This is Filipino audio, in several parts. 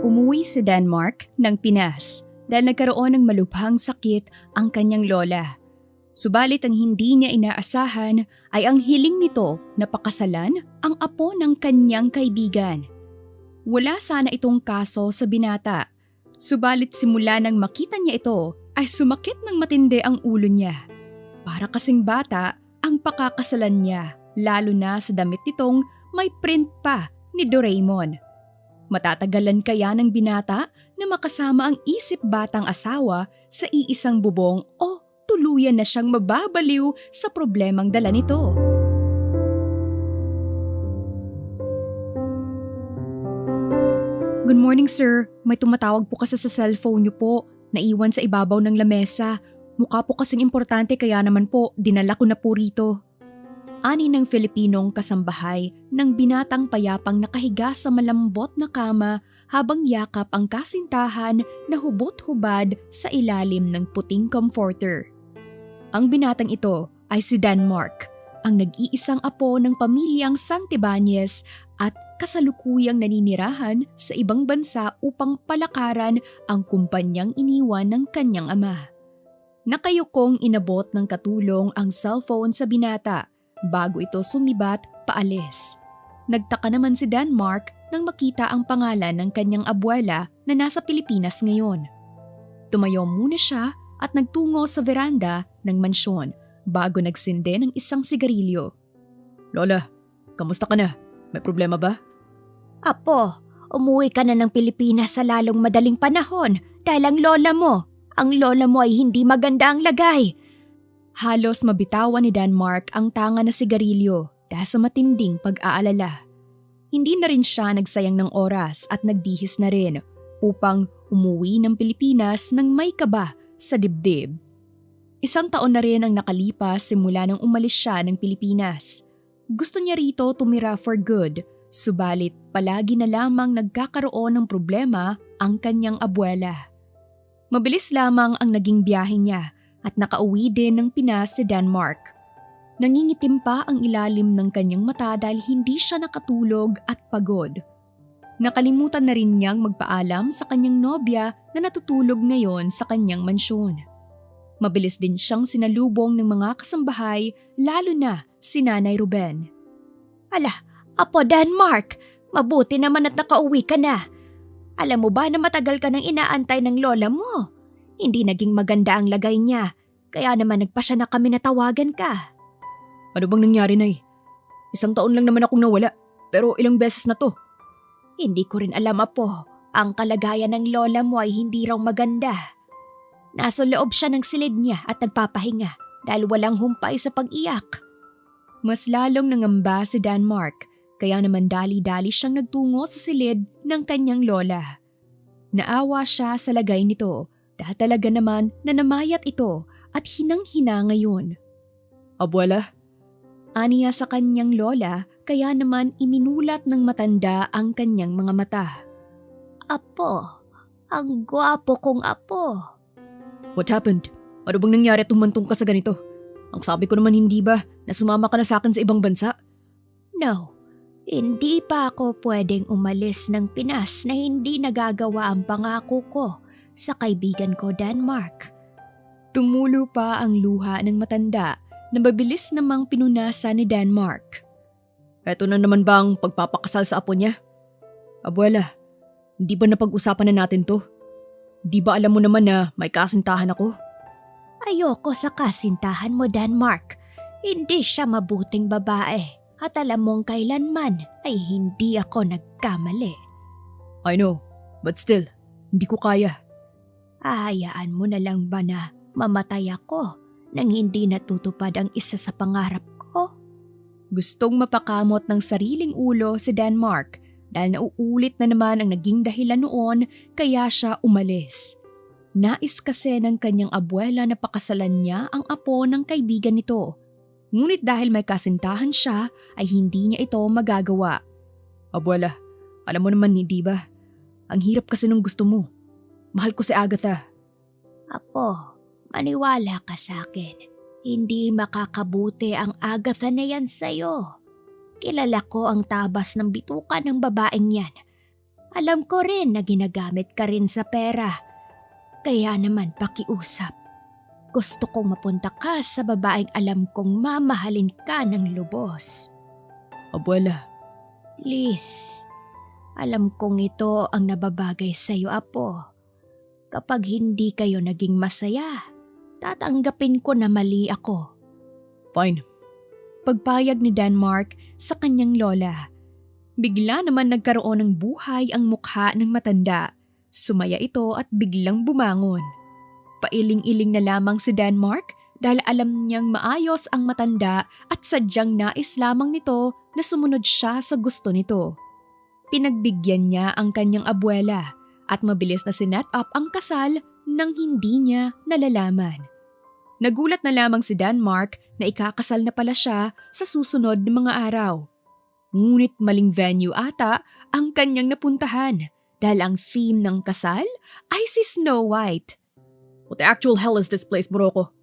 Umuwi sa Denmark ng Pinas dahil nagkaroon ng malubhang sakit ang kanyang lola. Subalit ang hindi niya inaasahan ay ang hiling nito na pakasalan ang apo ng kanyang kaibigan. Wala sana itong kaso sa binata, subalit simula nang makita niya ito ay sumakit ng matindi ang ulo niya. Para kasing bata ang pakakasalan niya, lalo na sa damit nitong may print pa ni Doraemon. Matatagalan kaya ng binata na makasama ang isip batang asawa sa iisang bubong o tuluyan na siyang mababaliw sa problemang dala nito? Good morning, sir. May tumatawag po kasi sa cellphone niyo po. Naiwan sa ibabaw ng lamesa. Mukha po kasing importante kaya naman po dinala ko na po rito. Ani ng Filipinong kasambahay ng binatang payapang nakahiga sa malambot na kama habang yakap ang kasintahan na hubot-hubad sa ilalim ng puting comforter. Ang binatang ito ay si Denmark, ang nag-iisang apo ng pamilyang Santibanez at kasalukuyang naninirahan sa ibang bansa upang palakaran ang kumpanyang iniwan ng kanyang ama. Nakayukong inabot ng katulong ang cellphone sa binata bago ito sumibat paalis. Nagtaka naman si Denmark nang makita ang pangalan ng kanyang abuela na nasa Pilipinas ngayon. Tumayo muna siya at nagtungo sa veranda ng mansyon bago nagsinde ng isang sigarilyo. Lola, kamusta ka na? May problema ba? Apo, umuwi ka na ng Pilipinas sa lalong madaling panahon dahil ang lola mo ay hindi maganda ang lagay. Halos mabitawan ni Denmark ang tanga na sigarilyo dahil sa matinding pag-aalala. Hindi na rin siya nagsayang ng oras at nagbihis na rin upang umuwi ng Pilipinas nang may kaba sa dibdib. 1 taon na rin ang nakalipas simula nang umalis siya ng Pilipinas. Gusto niya rito tumira for good, subalit palagi na lamang nagkakaroon ng problema ang kanyang abuela. Mabilis lamang ang naging biyahe niya at nakauwi din ng Pinas si Denmark. Nangingitim pa ang ilalim ng kanyang mata dahil hindi siya nakatulog at pagod. Nakalimutan na rin niyang magpaalam sa kanyang nobya na natutulog ngayon sa kanyang mansyon. Mabilis din siyang sinalubong ng mga kasambahay, lalo na si Nanay Ruben. Ala, Apo Denmark, mabuti naman at nakauwi ka na. Alam mo ba na matagal ka nang inaantay ng lola mo? Hindi naging maganda ang lagay niya, kaya naman nagpasya na kami na tawagan ka. Ano bang nangyari, Nay? 1 taon lang naman akong nawala, pero ilang beses na to. Hindi ko rin alam, Apo. Ang kalagayan ng lola mo ay hindi raw maganda. Nasa loob siya ng silid niya at nagpapahinga dahil walang humpay sa pag-iyak. Mas lalong nangamba si Denmark, kaya naman dali-dali siyang nagtungo sa silid ng kanyang lola. Naawa siya sa lagay nito dahil talaga naman na namayat ito at hinang-hina ngayon. Abuela? Aniya sa kanyang lola, kaya naman iminulat ng matanda ang kanyang mga mata. Apo, ang gwapo kong apo. What happened? Ano bang nangyari at tumantong ka sa ganito? Ang sabi ko naman hindi ba na sumama ka na sa akin sa ibang bansa? No, hindi pa ako pwedeng umalis ng Pinas na hindi nagagawa ang pangako ko sa kaibigan ko Denmark. Tumulo pa ang luha ng matanda na mabilis namang pinunasan ni Denmark. Eto na naman bang pagpapakasal sa apo niya? Abuela, hindi ba napag-usapan na natin to? Di ba alam mo naman na may kasintahan ako? Ayoko sa kasintahan mo, Denmark. Hindi siya mabuting babae at alam mong kailanman ay hindi ako nagkamali. I know, but still, hindi ko kaya. Ahayaan mo na lang ba na mamatay ako nang hindi natutupad ang isa sa pangarap ko? Gustong mapakamot ng sariling ulo si Denmark dahil nauulit na naman ang naging dahilan noon kaya siya umalis. Nais kasi ng kanyang abuela na pakasalan niya ang apo ng kaibigan nito. Ngunit dahil may kasintahan siya ay hindi niya ito magagawa. Abuela, alam mo naman hindi ba? Ang hirap kasi nung gusto mo. Mahal ko si Agatha. Apo, maniwala ka sa akin. Hindi makakabuti ang Agatha na yan sa'yo. Kilala ko ang tabas ng bituka ng babaeng yan. Alam ko rin na ginagamit ka rin sa pera. Kaya naman pakiusap. Gusto kong mapunta ka sa babaeng alam kong mamahalin ka ng lubos. Abuela, Please, alam kong ito ang nababagay sa iyo, Apo. Kapag hindi kayo naging masaya, tatanggapin ko na mali ako. fine. Pagpayag ni Denmark sa kanyang lola. Bigla naman nagkaroon ng buhay ang mukha ng matanda. Sumaya ito at biglang bumangon. Pailing-iling na lamang si Denmark dahil alam niyang maayos ang matanda at sadyang nais lamang nito na sumunod siya sa gusto nito. Pinagbigyan niya ang kanyang abuela at mabilis na sinet up ang kasal nang hindi niya nalalaman. Nagulat na lamang si Denmark na ikakasal na pala siya sa susunod na mga araw. Ngunit maling venue ata ang kanyang napuntahan dahil ang theme ng kasal ay si Snow White. What the actual hell is this place, Morocco?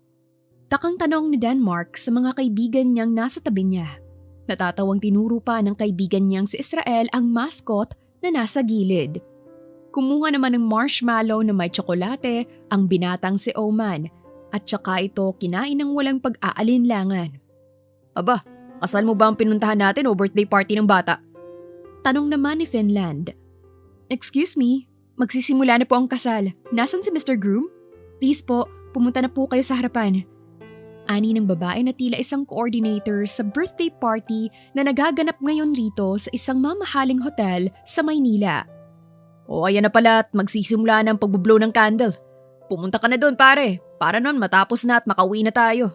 Takang tanong ni Denmark sa mga kaibigan niyang nasa tabi niya. Natatawang tinuro pa ng kaibigan niyang si Israel ang mascot na nasa gilid. Kumuha naman ng marshmallow na may tsokolate ang binatang si Oman at saka ito kinain ng walang pag-aalinlangan. Aba, kasal mo ba ang pinuntahan natin o birthday party ng bata? Tanong naman ni Finland. Excuse me, magsisimula na po ang kasal. Nasaan si Mr. Groom? Please po, pumunta na po kayo sa harapan. Ani ng babae na tila isang coordinator sa birthday party na nagaganap ngayon rito sa isang mamahaling hotel sa Maynila. O ayan na pala at magsisimula na ang pagbublow ng candle. Pumunta ka na doon pare, para noon matapos na at makauwi na tayo.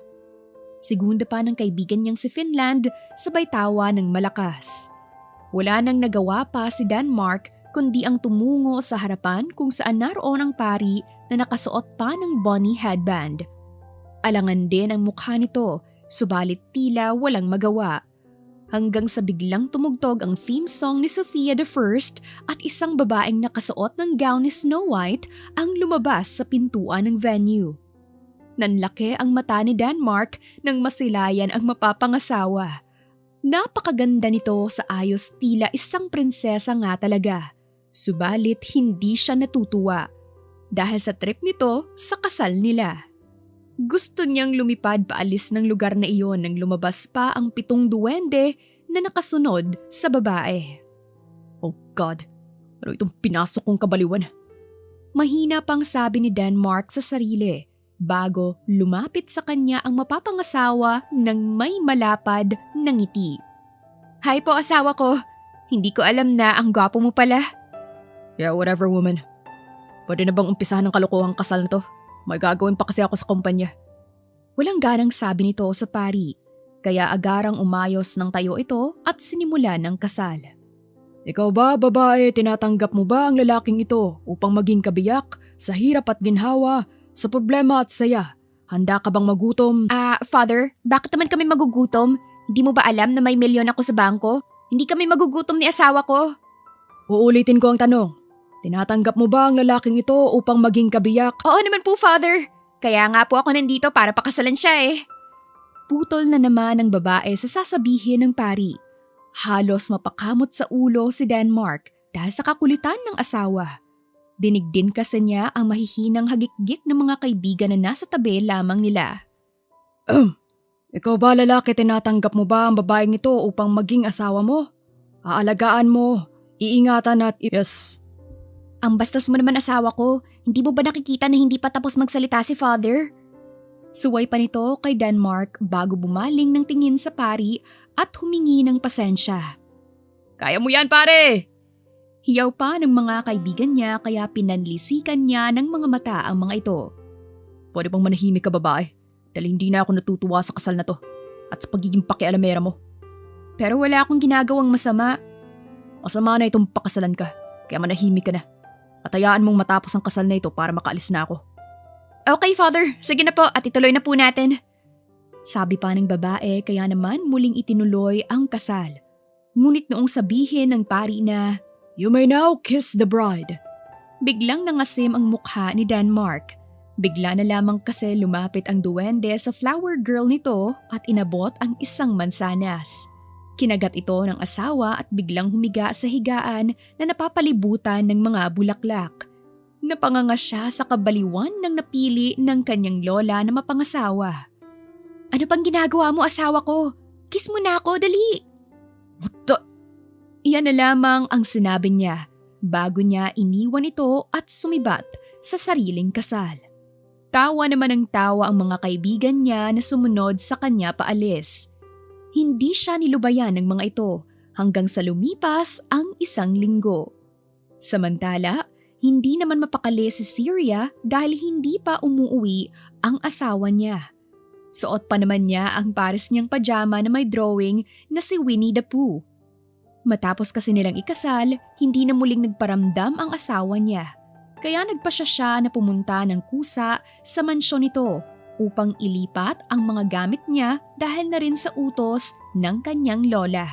Segunda pa ng kaibigan niyang si Finland sabay tawa ng malakas. Wala nang nagawa pa si Denmark kundi ang tumungo sa harapan kung saan naroon ang pari na nakasuot pa ng bunny headband. Alangan din ang mukha nito, subalit tila walang magawa. Hanggang sa biglang tumugtog ang theme song ni Sofia the First at isang babaeng nakasuot ng gown ni Snow White ang lumabas sa pintuan ng venue. Nanlaki ang mata ni Denmark nang masilayan ang mapapangasawa. Napakaganda nito sa ayos tila isang prinsesa nga talaga. Subalit hindi siya natutuwa dahil sa trip nito sa kasal nila. Gusto niyang lumipad paalis ng lugar na iyon nang lumabas pa ang 7 duwende na nakasunod sa babae. Oh God, ano itong pinasok kong kabaliwan? Mahina pang sabi ni Denmark sa sarili bago lumapit sa kanya ang mapapangasawa ng may malapad na ngiti. Hi po asawa ko, hindi ko alam na ang gwapo mo pala. Yeah, whatever woman. Pwede na bang umpisahan ng kalokohang kasal na to? May gagawin pa kasi ako sa kumpanya. Walang ganang sabi nito sa pari, kaya agarang umayos ng tayo ito at sinimula ng kasal. Ikaw ba, babae, tinatanggap mo ba ang lalaking ito upang maging kabiyak sa hirap at ginhawa, sa problema at saya? Handa ka bang magutom? Father, bakit naman kami magugutom? Hindi mo ba alam na may milyon ako sa bangko? Hindi kami magugutom ni asawa ko. Uulitin ko ang tanong. Tinatanggap mo ba ang lalaking ito upang maging kabiyak? Oo naman po, Father. Kaya nga po ako nandito para pakasalan siya eh. Putol na naman ang babae sa sasabihin ng pari. Halos mapakamot sa ulo si Denmark dahil sa kakulitan ng asawa. Dinig din kasi niya ang mahihinang hagikgik ng mga kaibigan na nasa tabi lamang nila. Ikaw ba lalaki, tinatanggap mo ba ang babaeng ito upang maging asawa mo? Aalagaan mo, iingatan at yes. Ang bastos mo naman asawa ko, hindi mo ba nakikita na hindi pa tapos magsalita si Father? Suway pa nito kay Denmark bago bumaling ng tingin sa pari at humingi ng pasensya. Kaya mo yan pare! Hiyaw pa ng mga kaibigan niya kaya pinanlisikan niya ng mga mata ang mga ito. Pwede bang manahimik ka babae? Dahil hindi na ako natutuwa sa kasal na to at sa pagiging pakialamera mo. Pero wala akong ginagawang masama. Masama na itong pakasalan ka, kaya manahimik ka na. At hayaan mong matapos ang kasal na ito para makaalis na ako. Okay, Father. Sige na po at ituloy na po natin. Sabi pa ng babae kaya naman muling itinuloy ang kasal. Ngunit noong sabihin ng pari na, "You may now kiss the bride," biglang nangasim ang mukha ni Denmark. Bigla na lamang kasi lumapit ang duwende sa flower girl nito at inabot ang isang mansanas. Kinagat ito ng asawa at biglang humiga sa higaan na napapalibutan ng mga bulaklak. Napanganga siya sa kabaliwan ng napili ng kanyang lola na mapangasawa. Ano pang ginagawa mo, asawa ko? Kiss mo na ako, dali! What the? Iyan na lamang ang sinabi niya bago niya iniwan ito at sumibat sa sariling kasal. Tawa naman ng tawa ang mga kaibigan niya na sumunod sa kanya paalis. Hindi siya nilubayan ng mga ito hanggang sa lumipas ang 1 linggo. Samantala, hindi naman mapakali si Syria dahil hindi pa umuwi ang asawa niya. Suot pa naman niya ang pares niyang pajama na may drawing na si Winnie the Pooh. Matapos kasi nilang ikasal, hindi na muling nagparamdam ang asawa niya. Kaya nagpasya siya na pumunta ng kusa sa mansyon nito upang ilipat ang mga gamit niya dahil na rin sa utos ng kanyang lola.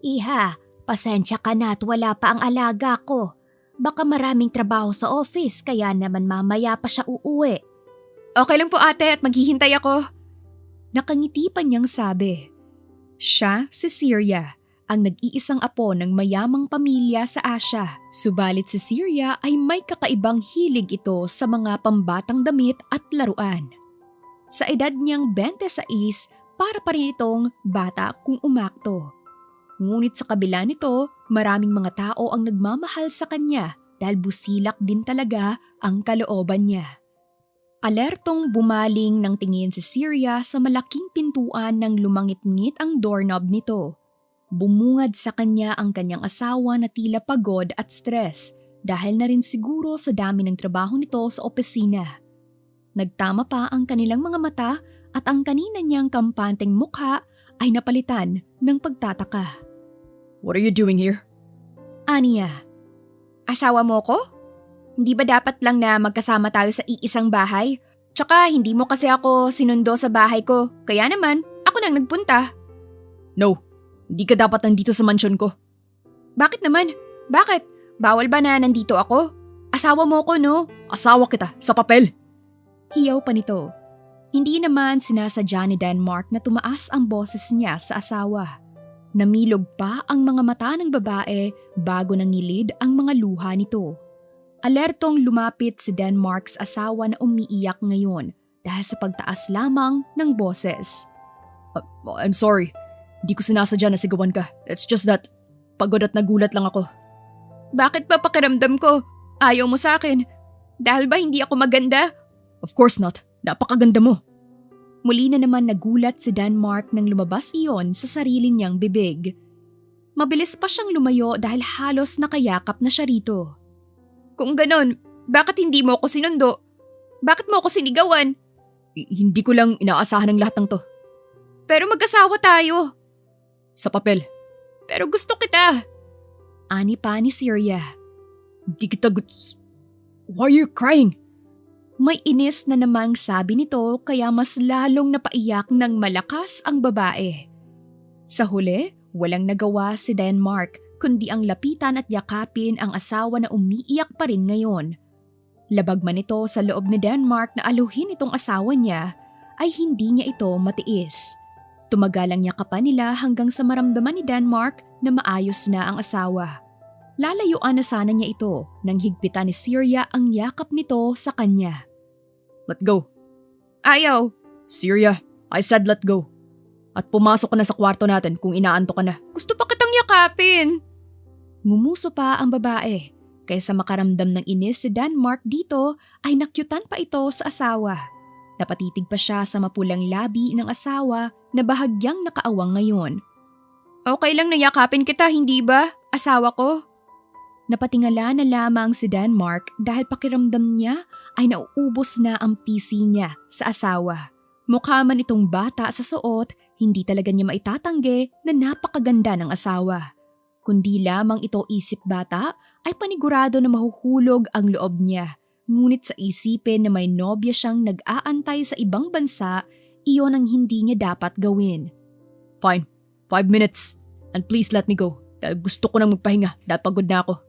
Iha, pasensya ka na at wala pa ang alaga ko. Baka maraming trabaho sa office kaya naman mamaya pa siya uuwi. Okay lang po ate at maghihintay ako. Nakangiti pa niyang sabi. Siya si Syria, ang nag-iisang apo ng mayamang pamilya sa Asia. Subalit si Syria ay may kakaibang hilig ito sa mga pambatang damit at laruan. Sa edad niyang 26, para pa rin itong bata kung umakto. Ngunit sa kabila nito, maraming mga tao ang nagmamahal sa kanya dahil busilak din talaga ang kalooban niya. Alertong bumaling ng tingin si Syria sa malaking pintuan nang lumangit-ngit ang doorknob nito. Bumungad sa kanya ang kanyang asawa na tila pagod at stress dahil na rin siguro sa dami ng trabaho nito sa opisina. Nagtama pa ang kanilang mga mata at ang kanina niyang kampanteng mukha ay napalitan ng pagtataka. What are you doing here? Aniya. Asawa mo ko? Hindi ba dapat lang na magkasama tayo sa iisang bahay? Tsaka hindi mo kasi ako sinundo sa bahay ko, kaya naman ako nang nagpunta. No, hindi ka dapat nandito sa mansyon ko. Bakit naman? Bakit? Bawal ba na nandito ako? Asawa mo ko, no? Asawa kita, sa papel. Hiyaw pa nito. Hindi naman sinasadya ni Denmark na tumaas ang boses niya sa asawa. Namilog pa ang mga mata ng babae bago nangilid ang mga luha nito. Alertong lumapit si Denmark's asawa na umiiyak ngayon dahil sa pagtaas lamang ng boses. I'm sorry. Hindi ko sinasadya na sigawan ka. It's just that pagod at nagulat lang ako. Bakit pa pakiramdam ko? Ayaw mo sa akin? Dahil ba hindi ako maganda? Of course not. Napakaganda mo. Muli na naman nagulat si Denmark nang lumabas iyon sa sarili niyang bibig. Mabilis pa siyang lumayo dahil halos nakayakap na siya rito. Kung ganon, bakit hindi mo ako sinundo? Bakit mo ako sinigawan? Hindi ko lang inaasahan ang lahat ng to. Pero mag-asawa tayo. Sa papel. Pero gusto kita. Ani pa ni Syria. Di kita gusto. Why are you crying? May inis na namang sabi nito kaya mas lalong napaiyak ng malakas ang babae. Sa huli, walang nagawa si Denmark kundi ang lapitan at yakapin ang asawa na umiiyak pa rin ngayon. Labag man ito sa loob ni Denmark na aluhin itong asawa niya, ay hindi niya ito matiis. Tumagal ang yakapan nila hanggang sa maramdaman ni Denmark na maayos na ang asawa. Lalayuan na sana niya ito nang higpitan ni Syria ang yakap nito sa kanya. Let go. Ayaw. Syria, I said let go. At pumasok ka na sa kwarto natin kung inaanto ka na. Gusto pa kitang yakapin. Ngumuso pa ang babae. Kaysa makaramdam ng inis si Denmark dito ay nakyutan pa ito sa asawa. Napatitig pa siya sa mapulang labi ng asawa na bahagyang nakaawang ngayon. Okay lang na yakapin kita, hindi ba? Asawa ko. Napatingala na lamang si Denmark dahil pakiramdam niya ay nauubos na ang PC niya sa asawa. Mukha man itong bata sa suot, hindi talaga niya maitatanggi na napakaganda ng asawa. Kundi lamang ito isip bata ay panigurado na mahuhulog ang loob niya. Ngunit sa isipin na may nobya siyang nag-aantay sa ibang bansa, iyon ang hindi niya dapat gawin. Fine, 5 minutes. And please let me go. Dahil gusto ko nang magpahinga dahil pagod na ako.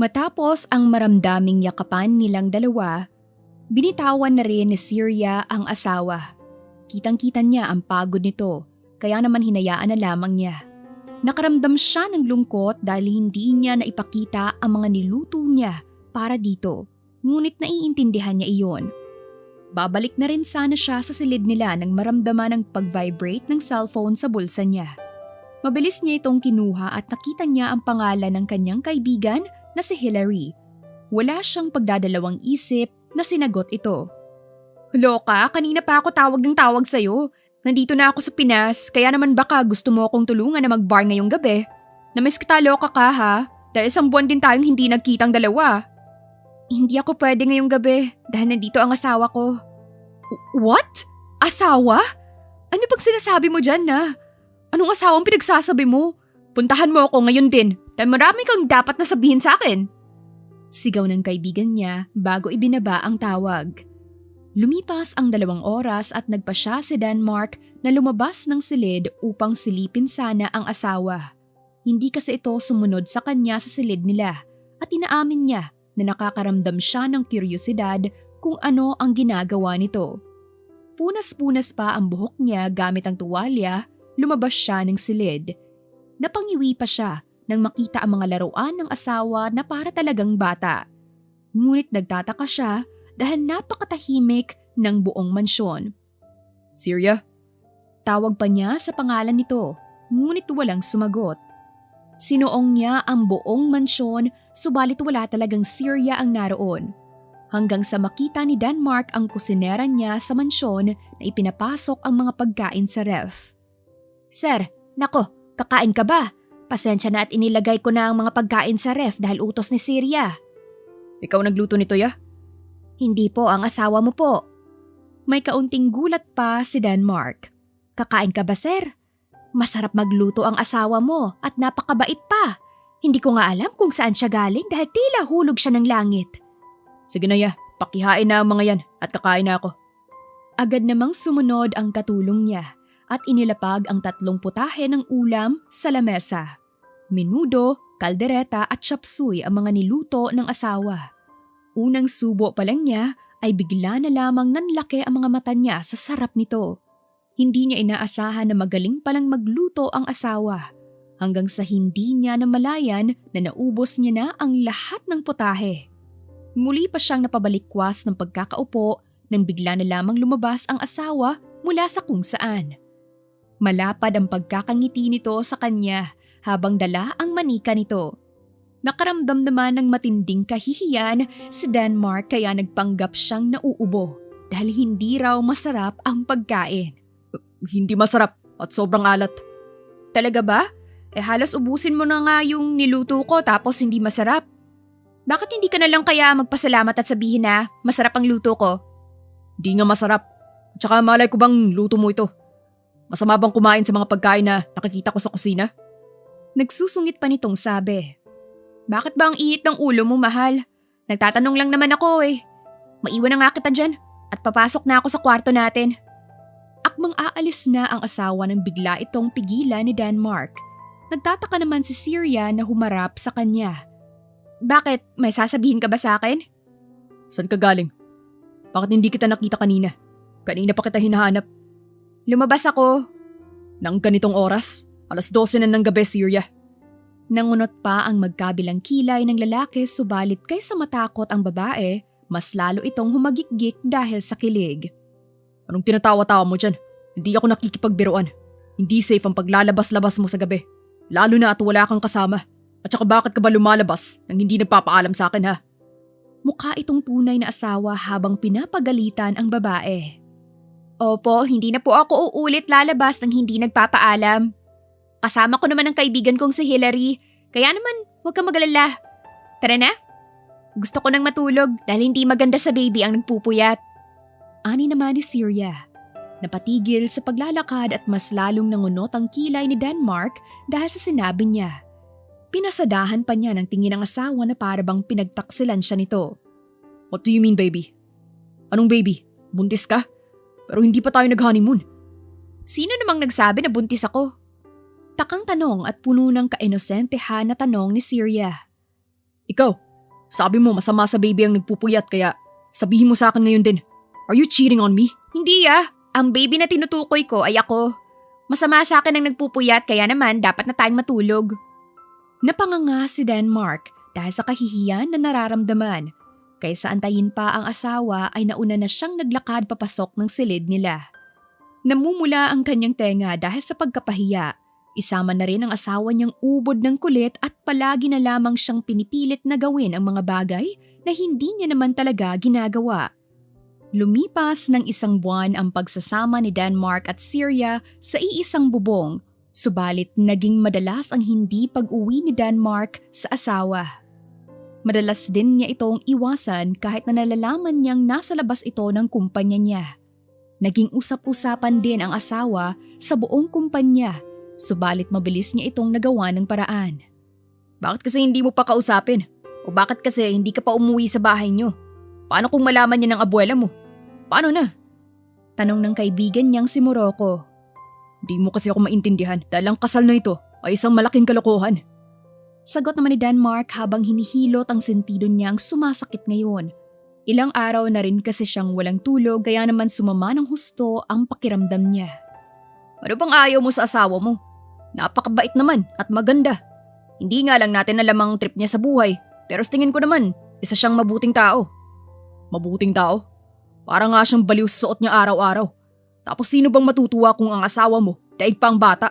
Matapos ang maramdaming yakapan nilang dalawa, binitawan na rin ni Syria ang asawa. Kitang-kita niya ang pagod nito, kaya naman hinayaan na lamang niya. Nakaramdam siya ng lungkot dahil hindi niya naipakita ang mga niluto niya para dito, ngunit naiintindihan niya iyon. Babalik na rin sana siya sa silid nila nang maramdaman ang pag-vibrate ng cellphone sa bulsa niya. Mabilis niya itong kinuha at nakita niya ang pangalan ng kanyang kaibigan na si Hillary. Wala siyang pagdadalawang isip na sinagot ito. Loka, kanina pa ako tawag ng tawag sa'yo. Nandito na ako sa Pinas, kaya naman baka gusto mo akong tulungan na mag-bar ngayong gabi. Namiss kita, loka ka ha? Dahil isang buwan din tayong hindi nagkitang dalawa. Hindi ako pwede ngayong gabi dahil nandito ang asawa ko. What? Asawa? Ano bang sinasabi mo dyan na? Anong asawang pinagsasabi mo? Puntahan mo ako ngayon din dahil marami kang dapat na sabihin sa akin. Sigaw ng kaibigan niya bago ibinaba ang tawag. Lumipas ang 2 oras at nagpa siya si Denmark na lumabas ng silid upang silipin sana ang asawa. Hindi kasi ito sumunod sa kanya sa silid nila at inaamin niya na nakakaramdam siya ng kuryosidad kung ano ang ginagawa nito. Punas-punas pa ang buhok niya gamit ang tuwalya, lumabas siya ng silid. Napangiwi pa siya nang makita ang mga laruan ng asawa na para talagang bata. Ngunit nagtataka siya dahil napakatahimik ng buong mansyon. Syria? Tawag pa niya sa pangalan nito, ngunit walang sumagot. Sinuong niya ang buong mansyon, subalit wala talagang Syria ang naroon. Hanggang sa makita ni Denmark ang kusinera niya sa mansyon na ipinapasok ang mga pagkain sa ref. Sir, nako, kakain ka ba? Pasensya na at inilagay ko na ang mga pagkain sa ref dahil utos ni Syria. Ikaw nagluto nito, ya? Hindi po, ang asawa mo po. May kaunting gulat pa si Denmark. Kakain ka ba, sir? Masarap magluto ang asawa mo at napakabait pa. Hindi ko nga alam kung saan siya galing dahil tila hulog siya ng langit. Sige na, ya, pakihain na ang mga yan at kakain na ako. Agad namang sumunod ang katulong niya at inilapag ang 3 putahe ng ulam sa lamesa. Menudo, kaldereta at chapsuy ang mga niluto ng asawa. Unang subo pa lang niya ay bigla na lamang nanlaki ang mga mata niya sa sarap nito. Hindi niya inaasahan na magaling palang magluto ang asawa hanggang sa hindi niya namalayan na naubos niya na ang lahat ng putahe. Muli pa siyang napabalikwas ng pagkakaupo nang bigla na lamang lumabas ang asawa mula sa kung saan. Malapad ang pagkakangiti nito sa kanya habang dala ang manika nito. Nakaramdam naman ng matinding kahihiyan si Denmark kaya nagpanggap siyang nauubo dahil hindi raw masarap ang pagkain. Hindi masarap at sobrang alat. Talaga ba? Halos ubusin mo na nga yung niluto ko tapos hindi masarap. Bakit hindi ka na lang kaya magpasalamat at sabihin na masarap ang luto ko? Di nga masarap. At saka malay ko bang luto mo ito? Masama bang kumain sa mga pagkain na nakikita ko sa kusina? Nagsusungit pa nitong sabi. Bakit ba ang init ng ulo mo, mahal? Nagtatanong lang naman ako eh. Maiwan na nga kita dyan at papasok na ako sa kwarto natin. Akmang aalis na ang asawa nang bigla itong pigilan ni Denmark. Nagtataka naman si Syria na humarap sa kanya. Bakit? May sasabihin ka ba sa akin? Saan ka galing? Bakit hindi kita nakita kanina? Kanina pa kita hinahanap. Lumabas ako. Nang ganitong oras? 12:00 na ng gabi, Syria. Nangunot pa ang magkabilang kilay ng lalaki subalit kaysa matakot ang babae, mas lalo itong humagikgik dahil sa kilig. Anong tinatawa-tawa mo dyan? Hindi ako nakikipagbiruan. Hindi safe ang paglalabas-labas mo sa gabi. Lalo na at wala kang kasama. At saka bakit ka ba lumalabas nang hindi nagpapaalam sa akin, ha? Mukha itong tunay na asawa habang pinapagalitan ang babae. Opo, hindi na po ako uulit lalabas nang hindi nagpapaalam. Kasama ko naman ang kaibigan kong si Hillary, kaya naman huwag kang mag-alala. Tara na. Gusto ko nang matulog dahil hindi maganda sa baby ang nagpupuyat. Ani naman ni Syria. Napatigil sa paglalakad at mas lalong nangunot ang kilay ni Denmark dahil sa sinabi niya. Pinasadahan pa niya ng tingin ng asawa na para bang pinagtaksilan siya nito. What do you mean, baby? Anong baby? Buntis ka? Pero hindi pa tayo nag-honeymoon. Sino namang nagsabi na buntis ako? Takang tanong at puno ng kainosentehan na tanong ni Syria. Ikaw, sabi mo masama sa baby ang nagpupuyat kaya sabihin mo sa akin ngayon din. Are you cheating on me? Hindi Ang baby na tinutukoy ko ay ako. Masama sa akin ang nagpupuyat kaya naman dapat na tayong matulog. Napanganga si Denmark dahil sa kahihiyan na nararamdaman. Kaysa antayin pa ang asawa ay nauna na siyang naglakad papasok ng silid nila. Namumula ang kanyang tenga dahil sa pagkapahiya. Isama na rin ang asawa niyang ubod ng kulit at palagi na lamang siyang pinipilit na gawin ang mga bagay na hindi niya naman talaga ginagawa. Lumipas ng 1 buwan ang pagsasama ni Denmark at Syria sa iisang bubong, subalit naging madalas ang hindi pag-uwi ni Denmark sa asawa. Madalas din niya itong iwasan kahit na nalalaman niyang nasa labas ito ng kumpanya niya. Naging usap-usapan din ang asawa sa buong kumpanya, subalit mabilis niya itong nagawa ng paraan. Bakit kasi hindi mo pa kausapin? O bakit kasi hindi ka pa umuwi sa bahay niyo? Paano kung malaman niya ng abuela mo? Paano na? Tanong ng kaibigan niyang si Morocco. Di mo kasi ako maintindihan dahil ang kasal na ito ay isang malaking kalokohan. Sagot naman ni Denmark habang hinihilot ang sentido niyang sumasakit ngayon. Ilang araw na rin kasi siyang walang tulog kaya naman sumama ng husto ang pakiramdam niya. Ano bang ayaw mo sa asawa mo? Napakabait naman at maganda. Hindi nga lang natin alam ang trip niya sa buhay pero sa tingin ko naman isa siyang mabuting tao. Mabuting tao? Para nga siyang baliw sa suot niya araw-araw. Tapos sino bang matutuwa kung ang asawa mo daig pa ang bata?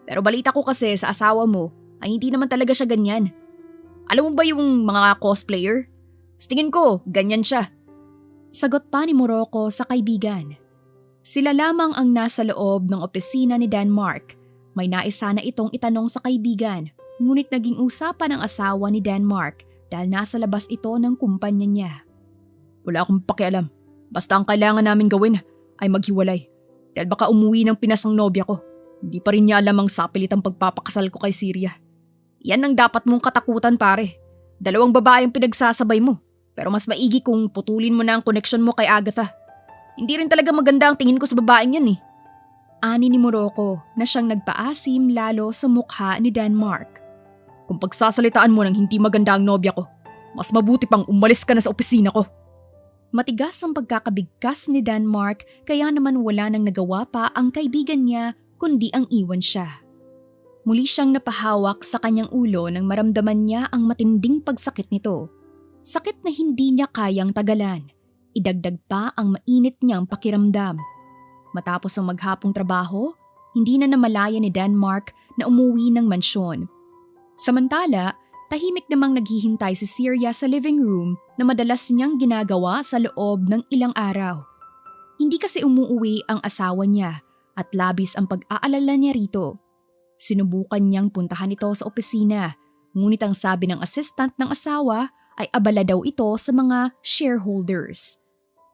Pero balita ko kasi sa asawa mo ay hindi naman talaga siya ganyan. Alam mo ba yung mga cosplayer? Sa tingin ko, ganyan siya. Sagot pa ni Morocco sa kaibigan. Sila lamang ang nasa loob ng opisina ni Denmark. May nais sana itong itanong sa kaibigan, ngunit naging usapan ng asawa ni Denmark dahil nasa labas ito ng kumpanya niya. Wala akong pakialam. Basta ang kailangan namin gawin ay maghiwalay. Dahil baka umuwi ng Pinas ang nobya ko. Hindi pa rin niya alam ang sapilit ang pagpapakasal ko kay Syria. Yan ang dapat mong katakutan pare. 2 babae ang pinagsasabay mo. Pero mas maigi kung putulin mo na ang koneksyon mo kay Agatha. Hindi rin talaga maganda ang tingin ko sa babaeng yan eh. Ani ni Morocco na siyang nagpaasim lalo sa mukha ni Denmark. Kung pagsasalitaan mo ng hindi maganda ang nobya ko, mas mabuti pang umalis ka na sa opisina ko. Matigas ang pagkakabigkas ni Denmark kaya naman wala nang nagawa pa ang kaibigan niya kundi ang iwan siya. Muli siyang napahawak sa kanyang ulo nang maramdaman niya ang matinding pagsakit nito. Sakit na hindi niya kayang tagalan. Idagdag pa ang mainit niyang pakiramdam. Matapos ang maghapong trabaho, hindi na namalaya ni Denmark na umuwi ng mansyon. Samantala, tahimik namang naghihintay si Syria sa living room na madalas niyang ginagawa sa loob ng ilang araw. Hindi kasi umuuwi ang asawa niya at labis ang pag-aalala niya rito. Sinubukan niyang puntahan ito sa opisina, ngunit ang sabi ng assistant ng asawa ay abala daw ito sa mga shareholders.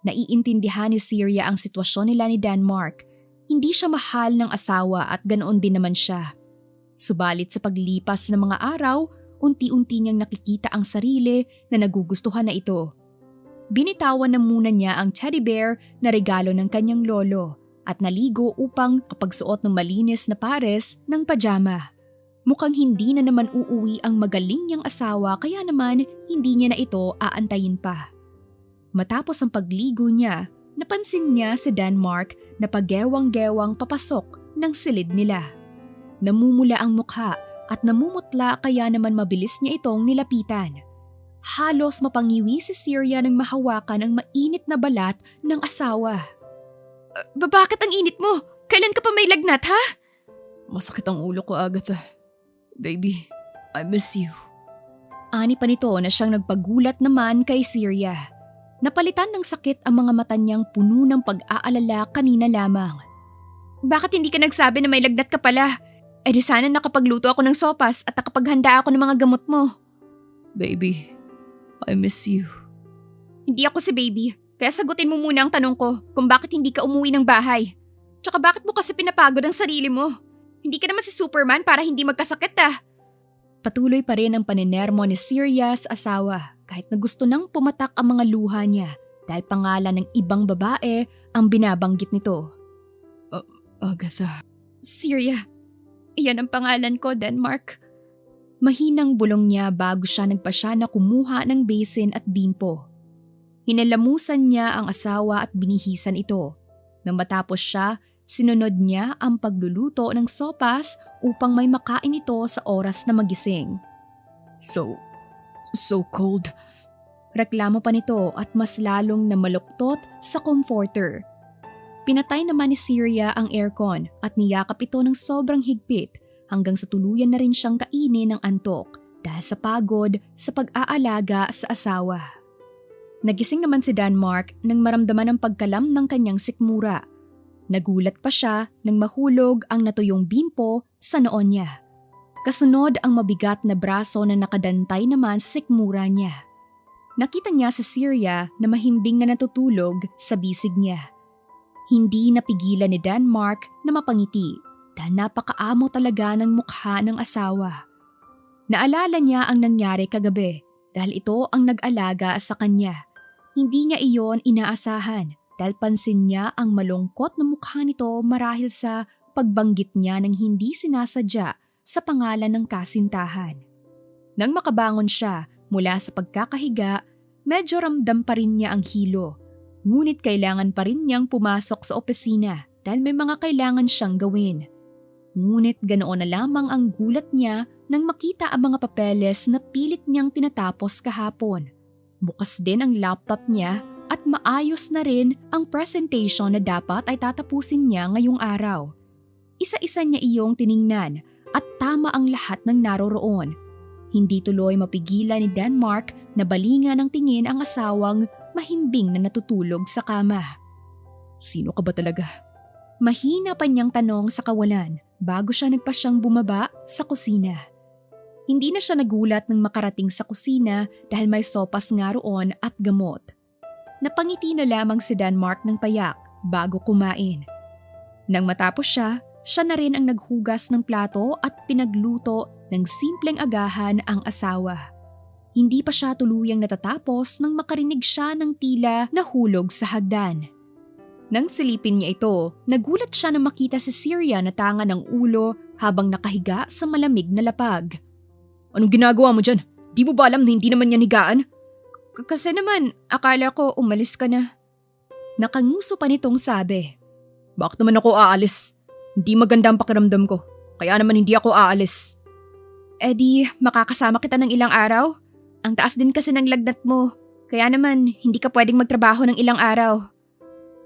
Naiintindihan ni Syria ang sitwasyon nila ni Denmark. Hindi siya mahal ng asawa at ganoon din naman siya. Subalit sa paglipas ng mga araw, unti-unti niyang nakikita ang sarili na nagugustuhan na ito. Binitawan na muna niya ang teddy bear na regalo ng kanyang lolo at naligo upang kapag suot ng malinis na pares ng pajama. Mukhang hindi na naman uuwi ang magaling niyang asawa kaya naman hindi niya na ito aantayin pa. Matapos ang pagligo niya, napansin niya si Denmark na pagewang-gewang papasok ng silid nila. Namumula ang mukha at namumutla kaya naman mabilis niya itong nilapitan. Halos mapangiwi si Syria nang mahawakan ang mainit na balat ng asawa. Bakit ang init mo? Kailan ka pa may lagnat ha? Masakit ang ulo ko, Agatha. Baby, I miss you. Ani pa nito na siyang nagpagulat naman kay Syria. Napalitan ng sakit ang mga mata niyang puno ng pag-aalala kanina lamang. Bakit hindi ka nagsabi na may lagnat ka pala? Eh di sana nakapagluto ako ng sopas at nakapaghanda ako ng mga gamot mo. Baby, I miss you. Hindi ako si baby, kaya sagutin mo muna ang tanong ko kung bakit hindi ka umuwi ng bahay. Tsaka bakit mo kasi pinapagod ang sarili mo? Hindi ka naman si Superman para hindi magkasakit ah. Patuloy pa rin ang paninermo ni Syria sa asawa kahit na gusto nang pumatak ang mga luha niya dahil pangalan ng ibang babae ang binabanggit nito. Agatha. Syria, iyan ang pangalan ko, Denmark. Mahinang bulong niya bago siya nagpasya na kumuha ng basin at bimpo. Hinalamusan niya ang asawa at binihisan ito. Nang matapos siya, Sinunod niya ang pagluluto ng sopas upang may makain ito sa oras na magising. So cold. Reklamo pa nito at mas lalong namaluktot sa comforter. Pinatay naman ni Syria ang aircon at niyakap ito ng sobrang higpit hanggang sa tuluyan na rin siyang kainin ng antok dahil sa pagod sa pag-aalaga sa asawa. Nagising naman si Denmark nang maramdaman ang pagkalam ng kanyang sikmura. Nagulat pa siya nang mahulog ang natuyong bimpo sa noon niya. Kasunod ang mabigat na braso na nakadantay naman sa sikmura niya. Nakita niya si Syria na mahimbing na natutulog sa bisig niya. Hindi napigilan ni Denmark na mapangiti dahil napakaamo talaga ng mukha ng asawa. Naalala niya ang nangyari kagabi dahil ito ang nag-alaga sa kanya. Hindi niya iyon inaasahan dahil pansin niya ang malungkot na mukha nito marahil sa pagbanggit niya ng hindi sinasadya sa pangalan ng kasintahan. Nang makabangon siya mula sa pagkakahiga, medyo ramdam pa rin niya ang hilo. Ngunit kailangan pa rin niyang pumasok sa opisina dahil may mga kailangan siyang gawin. Ngunit ganoon na lamang ang gulat niya nang makita ang mga papeles na pilit niyang tinatapos kahapon. Bukas din ang laptop niya at maayos na rin ang presentation na dapat ay tatapusin niya ngayong araw. Isa-isa niya iyong tiningnan at tama ang lahat ng naroroon. Hindi tuloy mapigilan ni Denmark na balingan ng tingin ang asawang mahimbing na natutulog sa kama. Sino ka ba talaga? Mahina pa niyang tanong sa kawalan bago siya nagpasyang bumaba sa kusina. Hindi na siya nagulat nang makarating sa kusina dahil may sopas nga roon at gamot. Napangiti na lamang si Denmark ng payak bago kumain. Nang matapos siya na rin ang naghugas ng plato at pinagluto ng simpleng agahan ang asawa. Hindi pa siya tuluyang natatapos nang makarinig siya ng tila na hulog sa hagdan. Nang silipin niya ito, nagulat siya na makita si Syria na tanga ng ulo habang nakahiga sa malamig na lapag. Anong ginagawa mo dyan? Di mo ba alam na hindi naman yan higaan? Kasi naman, akala ko umalis ka na. Nakanguso pa nitong sabi. Bakit naman ako aalis? Hindi maganda ang pakiramdam ko. Kaya naman hindi ako aalis. Eh di, makakasama kita ng ilang araw? Ang taas din kasi ng lagnat mo. Kaya naman, hindi ka pwedeng magtrabaho ng ilang araw.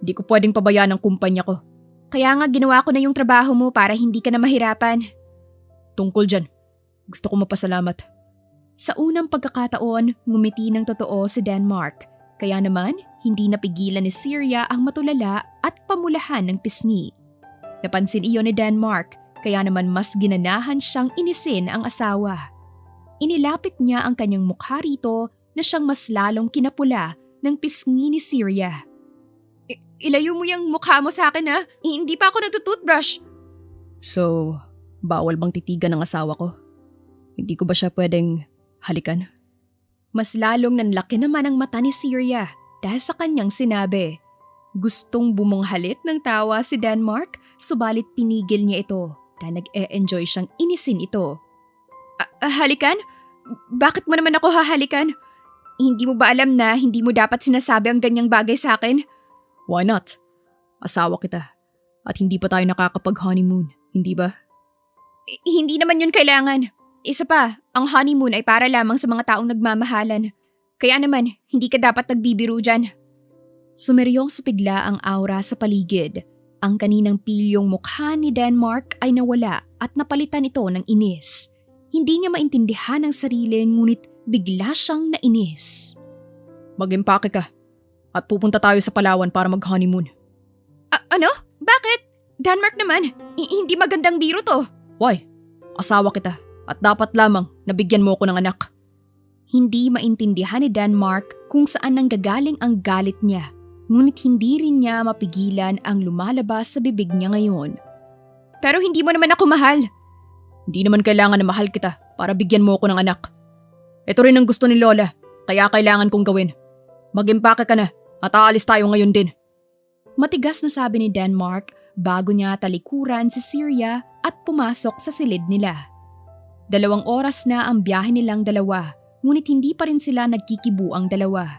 Hindi ko pwedeng pabayaan ang kumpanya ko. Kaya nga ginawa ko na yung trabaho mo para hindi ka na mahirapan. Tungkol dyan, gusto ko mapasalamat. Sa unang pagkakataon, ngumiti ng totoo si Denmark. Kaya naman, hindi napigilan ni Syria ang matulala at pamulahan ng pisngi. Napansin iyon ni Denmark, kaya naman mas ginanahan siyang inisin ang asawa. Inilapit niya ang kanyang mukha rito na siyang mas lalong kinapula ng pisngi ni Syria. Ilayo mo yung mukha mo sa akin ha, hindi pa ako nagtutoothbrush. So, bawal bang titigan ng asawa ko? Hindi ko ba siya pwedeng halikan? Mas lalong nanlaki naman ang mata ni Syria dahil sa kanyang sinabi. Gustong bumunghalit ng tawa si Denmark, subalit pinigil niya ito dahil nag-e-enjoy siyang inisin ito. Halikan? Bakit mo naman ako hahalikan? Hindi mo ba alam na hindi mo dapat sinasabi ang ganyang bagay sa akin? Why not? Asawa kita. At hindi pa tayo nakakapag-honeymoon, hindi ba? Hindi naman yun kailangan. Isa pa, ang honeymoon ay para lamang sa mga taong nagmamahalan. Kaya naman, hindi ka dapat nagbibiro dyan. Sumeryong bigla ang aura sa paligid. Ang kaninang pilyong mukha ni Denmark ay nawala at napalitan ito ng inis. Hindi niya maintindihan ang sarili ngunit bigla siyang nainis. Mag-impake ka at pupunta tayo sa Palawan para mag-honeymoon. Ano? Bakit? Denmark naman, hindi magandang biro to. Why? Asawa kita at dapat lamang nabigyan mo ko ng anak. Hindi maintindihan ni Denmark kung saan nanggagaling ang galit niya. Ngunit hindi rin niya mapigilan ang lumalabas sa bibig niya ngayon. Pero hindi mo naman ako mahal. Hindi naman kailangan na mahal kita para bigyan mo ko ng anak. Ito rin ang gusto ni Lola, kaya kailangan kong gawin. Mag-impake ka na at aalis tayo ngayon din. Matigas na sabi ni Denmark bago niya talikuran si Syria at pumasok sa silid nila. 2 oras na ang biyahe nilang dalawa, ngunit hindi pa rin sila nagkikibu ang dalawa.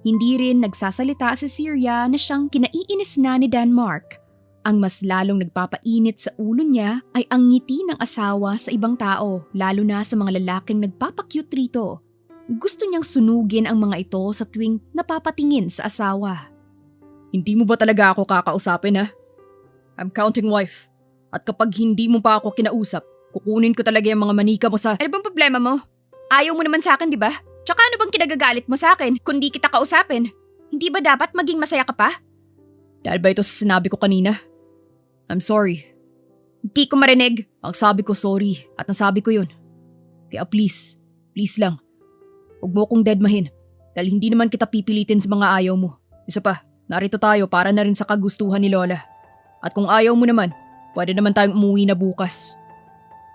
Hindi rin nagsasalita si Syria na siyang kinaiinis na ni Denmark. Ang mas lalong nagpapainit sa ulo niya ay ang ngiti ng asawa sa ibang tao, lalo na sa mga lalaking nagpapakyut rito. Gusto niyang sunugin ang mga ito sa tuwing napapatingin sa asawa. Hindi mo ba talaga ako kakausapin ha? I'm counting wife. At kapag hindi mo pa ako kinausap, kukunin ko talaga yung mga manika mo sa… Ano bang problema mo? Ayaw mo naman sa akin, di ba? Tsaka ano bang kinagagalit mo sa akin kung di kita kausapin? Hindi ba dapat maging masaya ka pa? Dahil ba ito sa sinabi ko kanina? I'm sorry. Di ko marinig. Ang sabi ko sorry at nasabi ko yun. Kaya please lang. Huwag mo akong deadmahin dahil hindi naman kita pipilitin sa mga ayaw mo. Isa pa, narito tayo para na rin sa kagustuhan ni Lola. At kung ayaw mo naman, pwede naman tayong umuwi na bukas.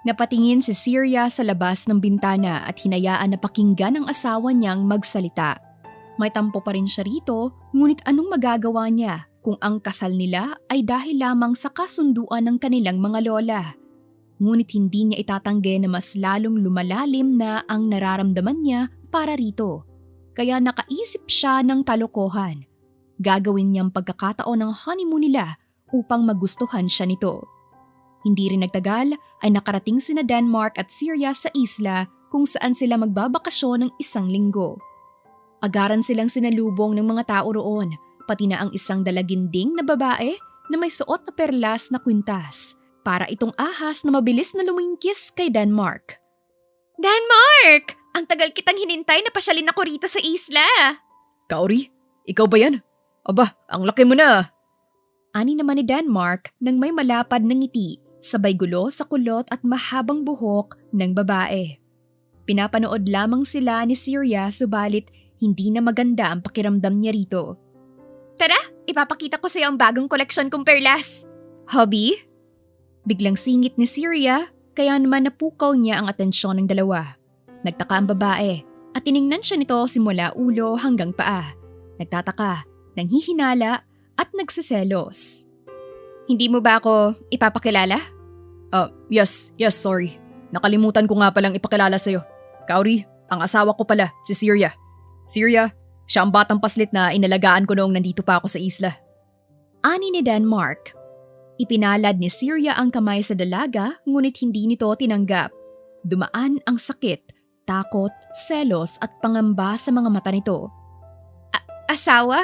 Napatingin si Syria sa labas ng bintana at hinayaan na pakinggan ang asawa niyang magsalita. May tampo pa rin siya rito, ngunit anong magagawa niya kung ang kasal nila ay dahil lamang sa kasunduan ng kanilang mga lola? Ngunit hindi niya itatanggi na mas lalong lumalalim na ang nararamdaman niya para rito. Kaya nakaisip siya ng kalokohan. Gagawin niyang pagkakataon ng honeymoon nila upang magustuhan siya nito. Hindi rin nagtagal ay nakarating sina Denmark at Syria sa isla kung saan sila magbabakasyon ng 1 linggo. Agaran silang sinalubong ng mga tao roon, pati na ang isang dalaginding na babae na may suot na perlas na kwintas, para itong ahas na mabilis na lumingkis kay Denmark. Denmark! Ang tagal kitang hinintay na pasyalin ako rito sa isla. Kaori, ikaw ba yan? Aba, ang laki mo na. Ani naman ni Denmark nang may malapad na ngiti, sabay gulo sa kulot at mahabang buhok ng babae. Pinapanood lamang sila ni Syria subalit hindi na maganda ang pakiramdam niya rito. Tara, ipapakita ko sa iyo ang bagong koleksyon kong perlas. Hobby? Biglang singit ni Syria, kaya naman napukaw niya ang atensyon ng dalawa. Nagtaka ang babae at tiningnan siya nito simula ulo hanggang paa. Nagtataka, nanghihinala at nagsiselos. Hindi mo ba ako ipapakilala? Yes, sorry. Nakalimutan ko nga palang ipakilala sa'yo. Kaori, ang asawa ko pala, si Syria. Syria, siya ang batang paslit na inalagaan ko noong nandito pa ako sa isla. Ani ni Denmark. Ipinalad ni Syria ang kamay sa dalaga ngunit hindi nito tinanggap. Dumaan ang sakit, takot, selos at pangamba sa mga mata nito. Asawa?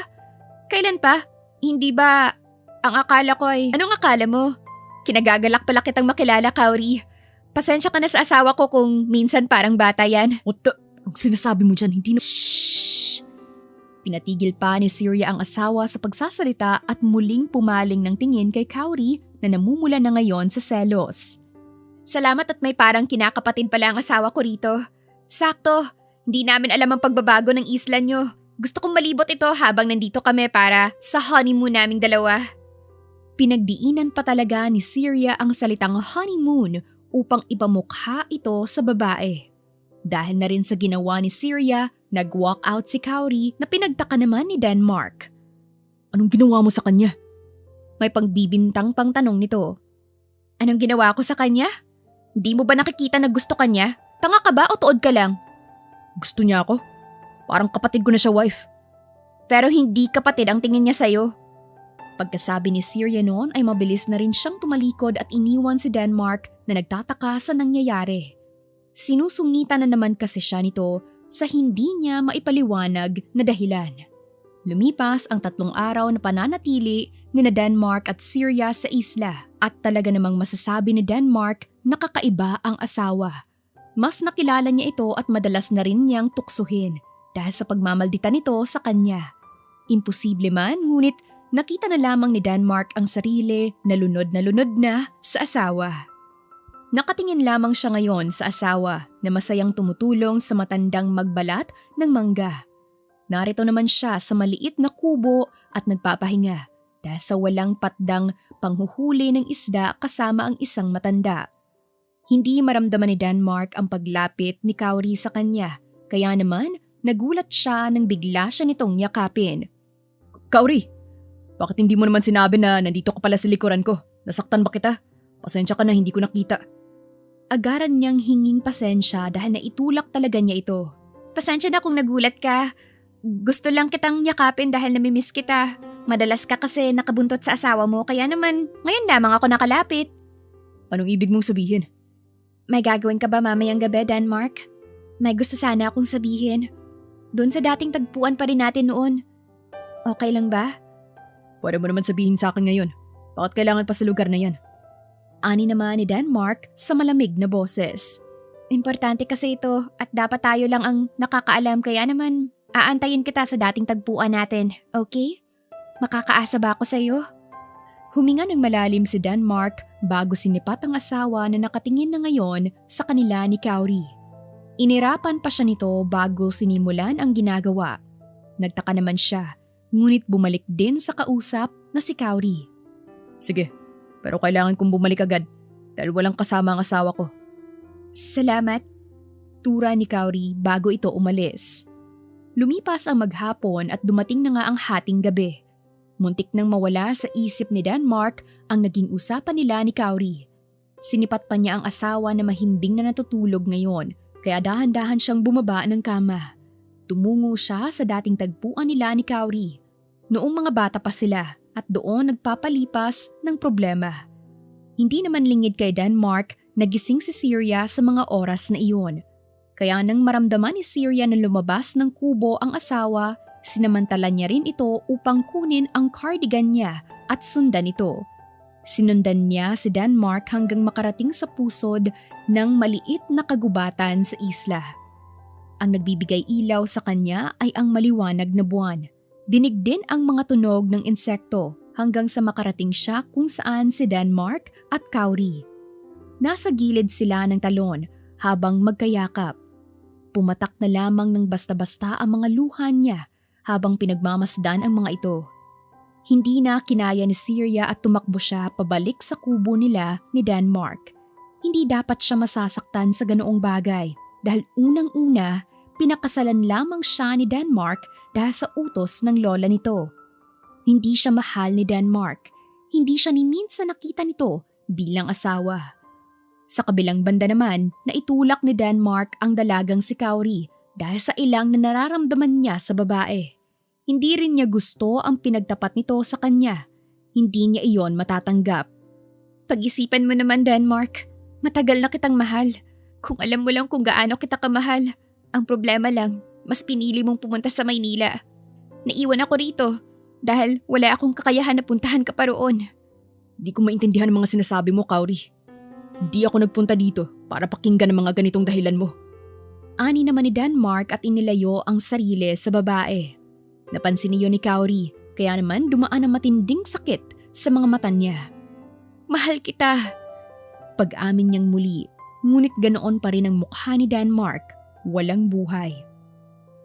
Kailan pa? Hindi ba ang akala ko ay… Anong akala mo? Kinagagalak pala kitang makilala, Kaori. Pasensya ka na sa asawa ko kung minsan parang bata yan. Ang sinasabi mo dyan, hindi na… Shhh! Pinatigil pa ni Syria ang asawa sa pagsasalita at muling pumaling ng tingin kay Kaori na namumula na ngayon sa selos. Salamat at may parang kinakapatid pala ang asawa ko rito. Sakto, hindi namin alam ang pagbabago ng isla nyo. Gusto kong malibot ito habang nandito kami para sa honeymoon naming dalawa. Pinagdiinan pa talaga ni Syria ang salitang honeymoon upang ipamukha ito sa babae. Dahil na rin sa ginawa ni Syria, nag-walk out si Kaori na pinagtaka naman ni Denmark. Anong ginawa mo sa kanya? May pagbibintang pang tanong nito. Anong ginawa ko sa kanya? Di mo ba nakikita na gusto kanya? Tanga ka ba o tuod ka lang? Gusto niya ako? Parang kapatid ko na siya, wife. Pero hindi kapatid ang tingin niya sa'yo. Pagkasabi ni Syria noon ay mabilis na rin siyang tumalikod at iniwan si Denmark na nagtataka sa nangyayari. Sinusungitan na naman kasi siya nito sa hindi niya maipaliwanag na dahilan. Lumipas ang 3 araw na pananatili ni Denmark at Syria sa isla at talaga namang masasabi ni Denmark na kakaiba ang asawa. Mas nakilala niya ito at madalas na rin niyang tuksuhin dahil sa pagmamaldita nito sa kanya. Imposible man, ngunit nakita na lamang ni Denmark ang sarili na lunod na sa asawa. Nakatingin lamang siya ngayon sa asawa na masayang tumutulong sa matandang magbalat ng mangga. Narito naman siya sa maliit na kubo at nagpapahinga dahil sa walang patdang panghuhuli ng isda kasama ang isang matanda. Hindi maramdaman ni Denmark ang paglapit ni Kaori sa kanya, kaya naman nagulat siya nang bigla siya nitong yakapin. Kaori, bakit hindi mo naman sinabi na nandito ka pala sa likuran ko? Nasaktan ba kita? Pasensya ka na, hindi ko nakita. Agaran niyang hinging pasensya dahil naitulak talaga niya ito. Pasensya na kung nagulat ka. Gusto lang kitang yakapin dahil namimiss kita. Madalas ka kasi nakabuntot sa asawa mo kaya naman ngayon lamang ako nakalapit. Anong ibig mong sabihin? May gagawin ka ba mamayang gabi, Denmark? May gusto sana akong sabihin. Doon sa dating tagpuan pa rin natin noon. Okay lang ba? Pwede mo naman sabihin sa akin ngayon. Bakit kailangan pa sa lugar na yan? Ani naman ni Denmark sa malamig na boses. Importante kasi ito at dapat tayo lang ang nakakaalam kaya naman aantayin kita sa dating tagpuan natin, okay? Makakaasa ba ako sa'yo? Huminga ng malalim si Denmark bago sinipat ang asawa na nakatingin na ngayon sa kanila ni Kauri. Inirapan pa siya nito bago sinimulan ang ginagawa. Nagtaka naman siya, ngunit bumalik din sa kausap na si Kauri. Sige, pero kailangan kong bumalik agad dahil walang kasama ang asawa ko. Salamat. Tura ni Kauri bago ito umalis. Lumipas ang maghapon at dumating na nga ang hating gabi. Muntik nang mawala sa isip ni Denmark ang naging usapan nila ni Kauri. Sinipat pa niya ang asawa na mahimbing na natutulog ngayon kaya dahan-dahan siyang bumaba ng kama. Tumungo siya sa dating tagpuan nila ni Kauri. Noong mga bata pa sila at doon nagpapalipas ng problema. Hindi naman lingid kay Denmark nagising si Syria sa mga oras na iyon. Kaya nang maramdaman ni Syria na lumabas ng kubo ang asawa, sinamantala niya rin ito upang kunin ang cardigan niya at sundan ito. Sinundan niya si Denmark hanggang makarating sa pusod ng maliit na kagubatan sa isla. Ang nagbibigay ilaw sa kanya ay ang maliwanag na buwan. Dinig din ang mga tunog ng insekto hanggang sa makarating siya kung saan si Denmark at Kauri. Nasa gilid sila ng talon habang magkayakap. Pumatak na lamang ng basta-basta ang mga luha niya habang pinagmamasdan ang mga ito. Hindi na kinaya ni Syria at tumakbo siya pabalik sa kubo nila ni Denmark. Hindi dapat siya masasaktan sa ganoong bagay dahil unang-una, pinakasalan lamang siya ni Denmark dahil sa utos ng lola nito. Hindi siya mahal ni Denmark. Hindi siya ni minsan nakita nito bilang asawa. Sa kabilang banda naman, naitulak ni Denmark ang dalagang si Kauri dahil sa ilang na nararamdaman niya sa babae. Hindi rin niya gusto ang pinagtapat nito sa kanya. Hindi niya iyon matatanggap. Pag-isipan mo naman, Denmark. Matagal na kitang mahal. Kung alam mo lang kung gaano kita kamahal. Ang problema lang, mas pinili mong pumunta sa Maynila. Naiwan ako rito dahil wala akong kakayahan na puntahan ka pa roon. Di ko maintindihan ang mga sinasabi mo, Kauri. Di ako nagpunta dito para pakinggan ang mga ganitong dahilan mo. Ani naman ni Denmark at inilayo ang sarili sa babae. Napansin niyo ni Kauri, kaya naman dumaan ang matinding sakit sa mga mata niya. Mahal kita. Pag-amin niyang muli, ngunit ganoon pa rin ang mukha ni Denmark, walang buhay.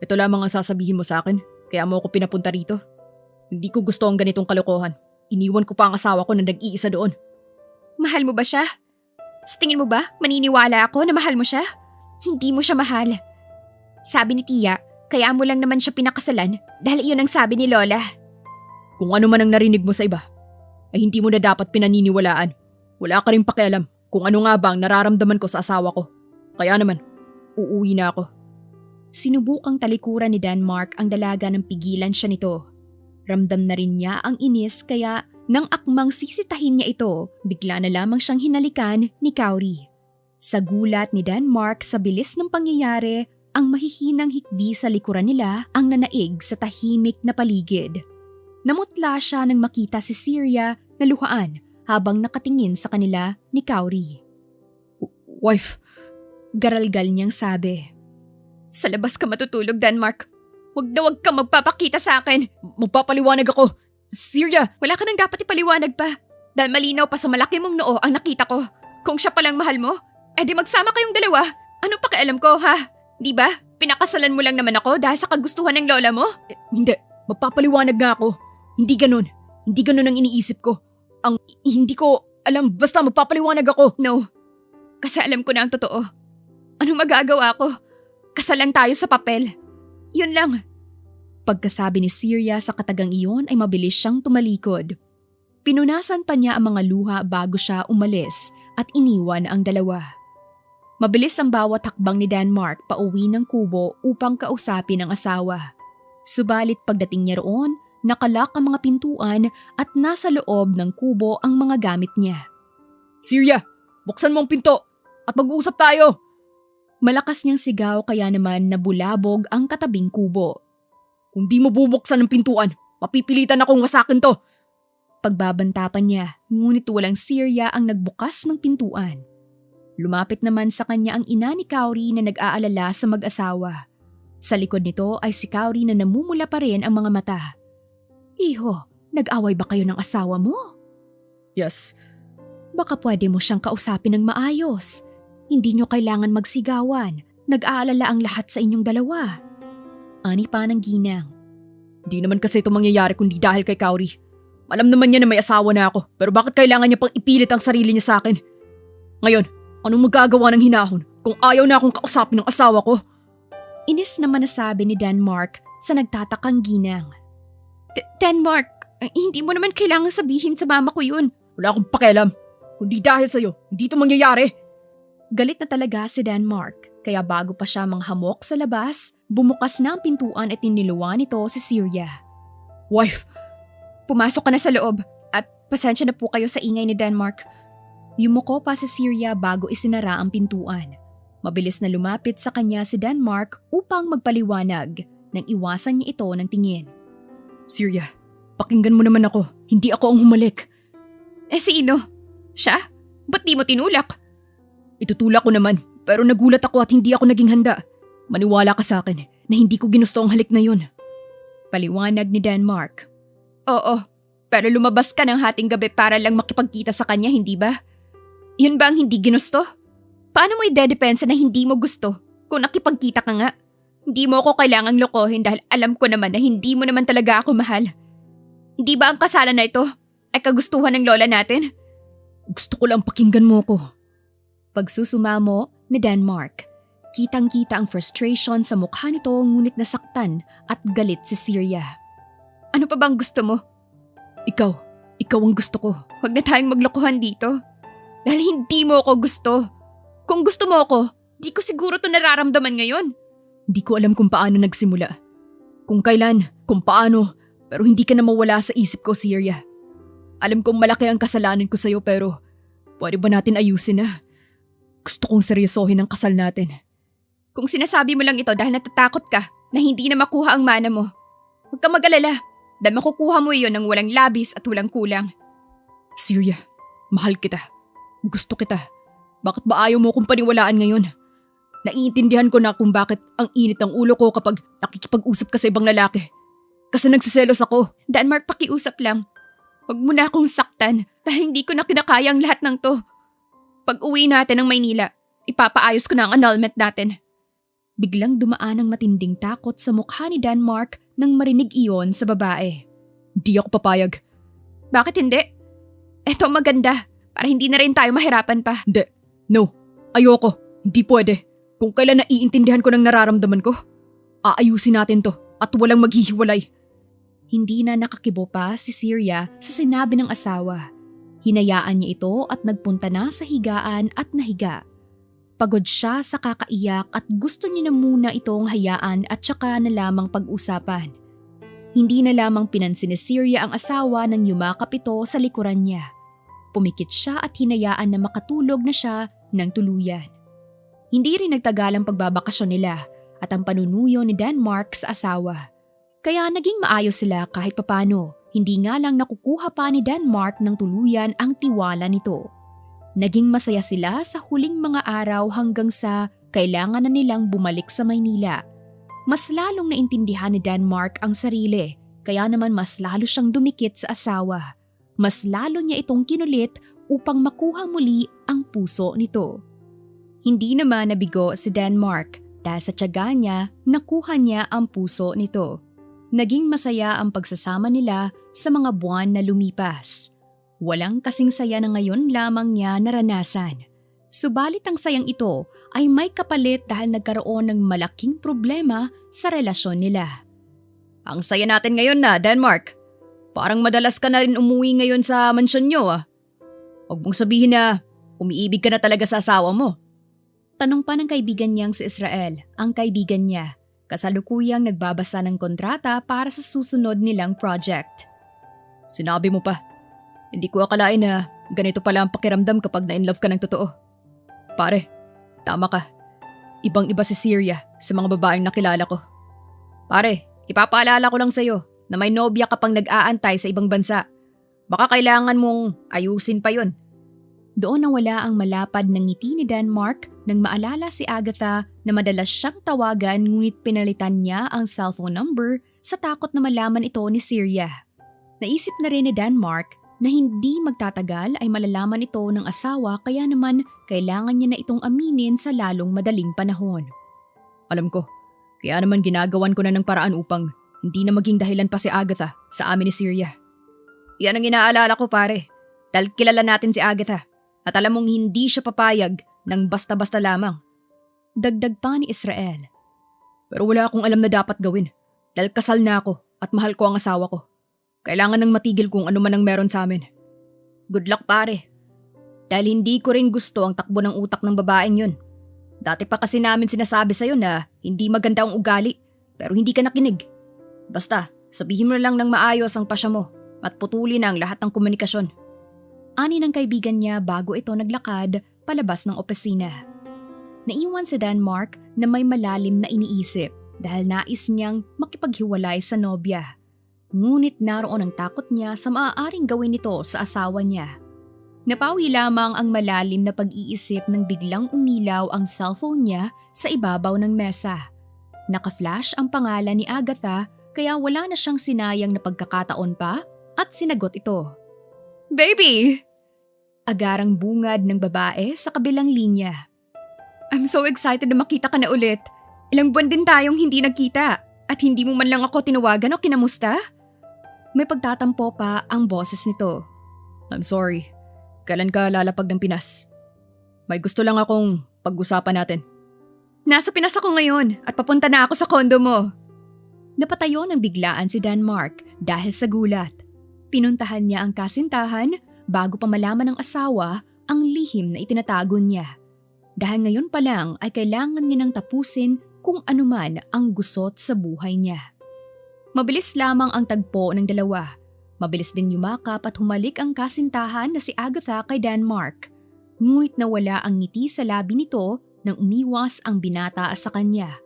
Ito lamang ang sasabihin mo sa akin, kaya mo ako pinapunta rito. Hindi ko gusto ang ganitong kalokohan. Iniwan ko pa ang asawa ko na nag-iisa doon. Mahal mo ba siya? Sa tingin mo ba, maniniwala ako na mahal mo siya? Hindi mo siya mahal. Sabi ni Tia, kaya mo lang naman siya pinakasalan dahil iyon ang sabi ni Lola. Kung ano man ang narinig mo sa iba, ay hindi mo na dapat pinaniniwalaan. Wala ka rin pakialam kung ano nga ba ang nararamdaman ko sa asawa ko. Kaya naman, uuwi na ako. Sinubukang talikuran ni Denmark ang dalaga ng pigilan siya nito. Ramdam na rin niya ang inis kaya nang akmang sisitahin niya ito, bigla na lamang siyang hinalikan ni Kauri. Sa gulat ni Denmark sa bilis ng pangyayari, ang mahihinang hikbi sa likuran nila ang nanaig sa tahimik na paligid. Namutla siya nang makita si Syria na luhaan habang nakatingin sa kanila ni Kauri. Wife, garalgal niyang sabi. Sa labas ka matutulog, Denmark. Huwag na huwag ka magpapakita sa akin. magpapaliwanag ako. Syria! Wala ka nang dapat ipaliwanag pa. Dahil malinaw pa sa malaki mong noo ang nakita ko. Kung siya palang mahal mo, edi magsama kayong dalawa. Anong pakialam ko, ha? Di ba? Pinakasalan mo lang naman ako dahil sa kagustuhan ng lola mo? Hindi. Magpapaliwanag nga ako. Hindi ganun. Hindi ganun ang iniisip ko. Hindi ko alam. Basta magpapaliwanag ako. No. Kasi alam ko na ang totoo. Anong magagawa ko? Kasalan tayo sa papel. Yun lang. Pagkasabi ni Syria sa katagang iyon ay mabilis siyang tumalikod. Pinunasan pa niya ang mga luha bago siya umalis at iniwan ang dalawa. Mabilis ang bawat hakbang ni Denmark pauwi ng kubo upang kausapin ang asawa. Subalit pagdating niya roon, nakalak ang mga pintuan at nasa loob ng kubo ang mga gamit niya. Syria, buksan mo ang pinto at mag-uusap tayo! Malakas niyang sigaw kaya naman nabulabog ang katabing kubo. Kung di mo bubuksan ang pintuan, mapipilitan akong wasakin to! Pagbabanta pa niya, ngunit walang Syria ang nagbukas ng pintuan. Lumapit naman sa kanya ang ina ni Kauri na nag-aalala sa mag-asawa. Sa likod nito ay si Kauri na namumula pa rin ang mga mata. Iho, nag-away ba kayo ng asawa mo? Yes. Baka pwede mo siyang kausapin ng maayos. Hindi niyo kailangan magsigawan. Nag-aalala ang lahat sa inyong dalawa. Ani pa ng ginang. Di naman kasi ito mangyayari kundi dahil kay Kauri. Alam naman niya na may asawa na ako, pero bakit kailangan niya pang ipilit ang sarili niya sa akin? Ngayon, anong magagawa ng hinahon kung ayaw na akong kausapin ng asawa ko? Inis naman nasabi ni Denmark sa nagtatakang ginang. Denmark, hindi mo naman kailangan sabihin sa mama ko yun. Wala akong pakialam. Kundi dahil sa'yo, hindi ito mangyayari. Galit na talaga si Denmark, kaya bago pa siya manghamok sa labas, bumukas na ang pintuan at iniluwan nito si Syria. Wife, pumasok ka na sa loob at pasensya na po kayo sa ingay ni Denmark. Yumuko pa si Syria bago isinara ang pintuan. Mabilis na lumapit sa kanya si Denmark upang magpaliwanag nang iwasan niya ito ng tingin. Syria, pakinggan mo naman ako. Hindi ako ang humalik. Sino? Siya? Ba't di mo tinulak? Itutulak ko naman, pero nagulat ako at hindi ako naging handa. Maniwala ka sa akin na hindi ko ginusto ang halik na yun. Paliwanag ni Denmark. Oo, pero lumabas ka ng hating gabi para lang makipagkita sa kanya, hindi ba? Yun ba ang hindi ginusto? Paano mo idedepensa na hindi mo gusto kung nakipagkita ka nga? Hindi mo ako kailangang lokohin dahil alam ko naman na hindi mo naman talaga ako mahal. Hindi ba ang kasalan na ito ay kagustuhan ng lola natin? Gusto ko lang pakinggan mo ko. Pagsusumamo ni Denmark. Kitang-kita ang frustration sa mukha nito ngunit nasaktan at galit si Syria. Ano pa bang gusto mo? Ikaw ang gusto ko. Huwag na tayong maglokohan dito. Dahil hindi mo ako gusto. Kung gusto mo ako, di ko siguro to nararamdaman ngayon. Di ko alam kung paano nagsimula. Kung kailan, kung paano, pero hindi ka na mawala sa isip ko, Syria. Alam kong malaki ang kasalanan ko sa'yo pero pwede ba natin ayusin na? Gusto kong seryosohin ang kasal natin. Kung sinasabi mo lang ito dahil natatakot ka na hindi na makuha ang mana mo, huwag ka mag-alala dahil makukuha mo iyon ng walang labis at walang kulang. Syria, mahal kita. Gusto kita. Bakit ba ayaw mo kong paniwalaan ngayon? Naiintindihan ko na kung bakit ang init ng ulo ko kapag nakikipag-usap ka sa ibang lalaki. Kasi nagsiselos ako. Denmark, pakiusap lang. Huwag mo na akong saktan dahil hindi ko na kinakaya ang lahat ng to. Pag uwi natin ng Maynila, ipapaayos ko na ang annulment natin. Biglang dumaan ang matinding takot sa mukha ni Denmark nang marinig iyon sa babae. Di ako papayag. Bakit hindi? Eto maganda, para hindi na rin tayo mahirapan pa. Hindi. No. Ayoko. Hindi pwede. Kung kailan naiintindihan ko ng nararamdaman ko, aayusin natin to at walang maghihiwalay. Hindi na nakakibo pa si Syria sa sinabi ng asawa. Hinayaan niya ito at nagpunta na sa higaan at nahiga. Pagod siya sa kakaiyak at gusto niya na muna itong hayaan at saka na lamang pag-usapan. Hindi na lamang pinansin ni Syria ang asawa nang yumakap ito sa likuran niya. Pumikit siya at hinayaan na makatulog na siya ng tuluyan. Hindi rin nagtagal ang pagbabakasyon nila at ang panunuyo ni Denmark sa asawa. Kaya naging maayos sila kahit papano. Hindi nga lang nakukuha pa ni Denmark ng tuluyan ang tiwala nito. Naging masaya sila sa huling mga araw hanggang sa kailangan na nilang bumalik sa Maynila. Mas lalong naintindihan ni Denmark ang sarili, kaya naman mas lalo siyang dumikit sa asawa. Mas lalo niya itong kinulit upang makuha muli ang puso nito. Hindi naman nabigo si Denmark dahil sa tiyaga niya nakuha niya ang puso nito. Naging masaya ang pagsasama nila sa mga buwan na lumipas. Walang kasing saya na ngayon lamang niya naranasan. Subalit ang sayang ito ay may kapalit dahil nagkaroon ng malaking problema sa relasyon nila. Ang saya natin ngayon na, Denmark. Parang madalas ka na rin umuwi ngayon sa mansyon nyo ah. Huwag mong sabihin na umiibig ka na talaga sa asawa mo. Tanong pa ng kaibigan niyang si Israel, ang kaibigan niya. Kasalukuyang nagbabasa ng kontrata para sa susunod nilang project. Sinabi mo pa. Hindi ko akalain na ganito pala ang pakiramdam kapag na-inlove ka ng totoo. Pare, tama ka. Ibang-iba si Syria sa mga babaeng nakilala ko. Pare, ipapaalala ko lang sa'yo na may nobya ka pang nag-aantay sa ibang bansa. Baka kailangan mong ayusin pa yon. Doon nawala ang malapad ng ngiti ni Denmark nang maalala si Agatha na madalas siyang tawagan ngunit pinalitan niya ang cellphone number sa takot na malaman ito ni Syria. Naisip na rin ni Denmark na hindi magtatagal ay malalaman ito ng asawa kaya naman kailangan niya na itong aminin sa lalong madaling panahon. Alam ko, kaya naman ginagawan ko na ng paraan upang hindi na maging dahilan pa si Agatha sa amin ni Syria. Yan ang inaalala ko pare, dahil kilala natin si Agatha at alam mong hindi siya papayag ng basta-basta lamang. Dagdag pa ni Israel. Pero wala akong alam na dapat gawin dahil kasal na ako at mahal ko ang asawa ko. Kailangan nang matigil kung ano man ang meron sa amin. Good luck pare. Dahil hindi ko rin gusto ang takbo ng utak ng babaeng yun. Dati pa kasi namin sinasabi sa'yo na hindi maganda ang ugali pero hindi ka nakinig. Basta, sabihin mo na lang ng maayos ang pasya mo at putulin ang lahat ng komunikasyon. Ani ng kaibigan niya bago ito naglakad palabas ng opisina. Naiwan si Denmark na may malalim na iniisip dahil nais niyang makipaghiwalay sa nobya. Ngunit naroon ang takot niya sa maaaring gawin nito sa asawa niya. Napawi lamang ang malalim na pag-iisip nang biglang umilaw ang cellphone niya sa ibabaw ng mesa. Naka-flash ang pangalan ni Agatha kaya wala na siyang sinayang na pagkakataon pa at sinagot ito. Baby! Agarang bungad ng babae sa kabilang linya. I'm so excited na makita ka na ulit. Ilang buwan din tayong hindi nagkita at hindi mo man lang ako tinawagan o kinamusta? May pagtatampo pa ang boses nito. I'm sorry. Kailan ka lalapag ng Pinas? May gusto lang akong pag-usapan natin. Nasa Pinas ako ngayon at papunta na ako sa kondo mo. Napatayo ng biglaan si Denmark dahil sa gulat. Pinuntahan niya ang kasintahan bago pa malaman ng asawa ang lihim na itinatago niya. Dahil ngayon pa lang ay kailangan niya nang tapusin kung anuman ang gusot sa buhay niya. Mabilis lamang ang tagpo ng dalawa. Mabilis din yumakap at humalik ang kasintahan na si Agatha kay Denmark. Ngunit nawala ang ngiti sa labi nito nang umiwas ang binata sa kanya.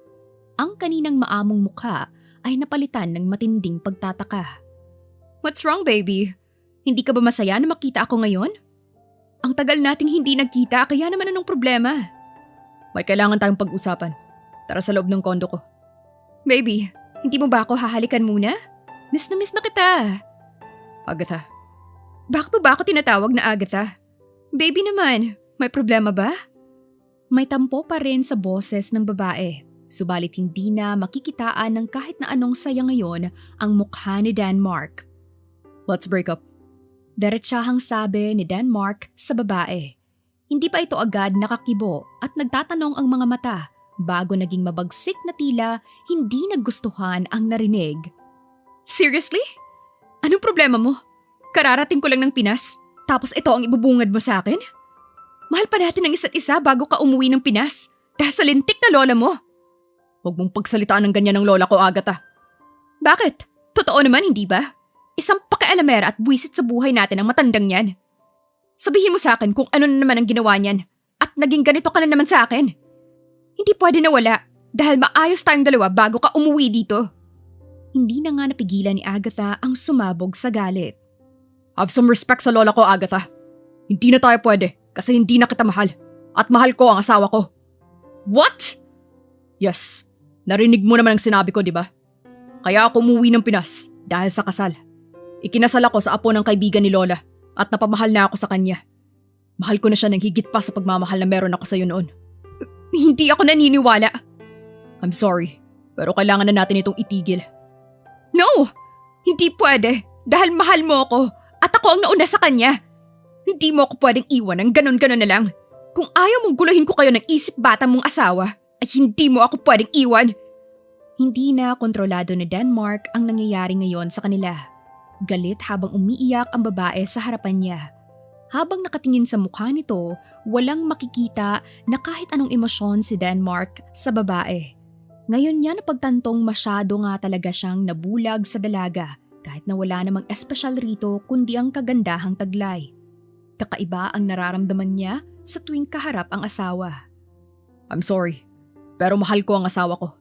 Ang kaninang maamong mukha ay napalitan ng matinding pagtataka. What's wrong, baby? Hindi ka ba masaya na makita ako ngayon? Ang tagal nating hindi nagkita kaya naman anong problema? May kailangan tayong pag-usapan. Tara sa loob ng kondo ko. Baby, hindi mo ba ako hahalikan muna? Miss na kita. Agatha. Bakit ba ako tinatawag na Agatha? Baby naman, may problema ba? May tampo pa rin sa boses ng babae. Subalit hindi na makikitaan ng kahit na anong saya ngayon ang mukha ni Denmark. Let's break up. Diretsahang sabi ni Denmark sa babae. Hindi pa ito agad nakakibo at nagtatanong ang mga mata bago naging mabagsik na tila hindi nagustuhan ang narinig. Seriously? Anong problema mo? Kararating ko lang ng Pinas, tapos ito ang ibubungad mo sa akin? Mahal pa natin ang isa't isa bago ka umuwi ng Pinas dahil sa lintik na lola mo. Huwag mong pagsalitaan ng ganyan ng lola ko, Agatha. Bakit? Totoo naman, hindi ba? Isang pakialamera at buwisit sa buhay natin ang matandang yan. Sabihin mo sa akin kung ano na naman ang ginawa niyan at naging ganito ka na naman sa akin. Hindi pwede na wala dahil maayos tayong dalawa bago ka umuwi dito. Hindi na nga napigilan ni Agatha ang sumabog sa galit. Have some respect sa lola ko, Agatha. Hindi na tayo pwede kasi hindi na kita mahal at mahal ko ang asawa ko. What? Yes, narinig mo naman ang sinabi ko, di ba? Kaya ako umuwi ng Pinas dahil sa kasal. Ikinasal ako sa apo ng kaibigan ni Lola at napamahal na ako sa kanya. Mahal ko na siya ng higit pa sa pagmamahal na meron ako sa iyo noon. Hindi ako naniniwala. I'm sorry, pero kailangan na natin itong itigil. No! Hindi pwede dahil mahal mo ako at ako ang nauna sa kanya. Hindi mo ako pwedeng iwan ng ganon-ganon na lang. Kung ayaw mong guluhin ko kayo ng isip bata mong asawa, ay hindi mo ako pwedeng iwan. Hindi na kontrolado ni Denmark ang nangyayari ngayon sa kanila. Galit habang umiiyak ang babae sa harapan niya. Habang nakatingin sa mukha nito, walang makikita na kahit anong emosyon si Denmark sa babae. Ngayon niya napagtantong masyado nga talaga siyang nabulag sa dalaga kahit na wala namang espesyal rito kundi ang kagandahang taglay. Kakaiba ang nararamdaman niya sa tuwing kaharap ang asawa. I'm sorry, pero mahal ko ang asawa ko.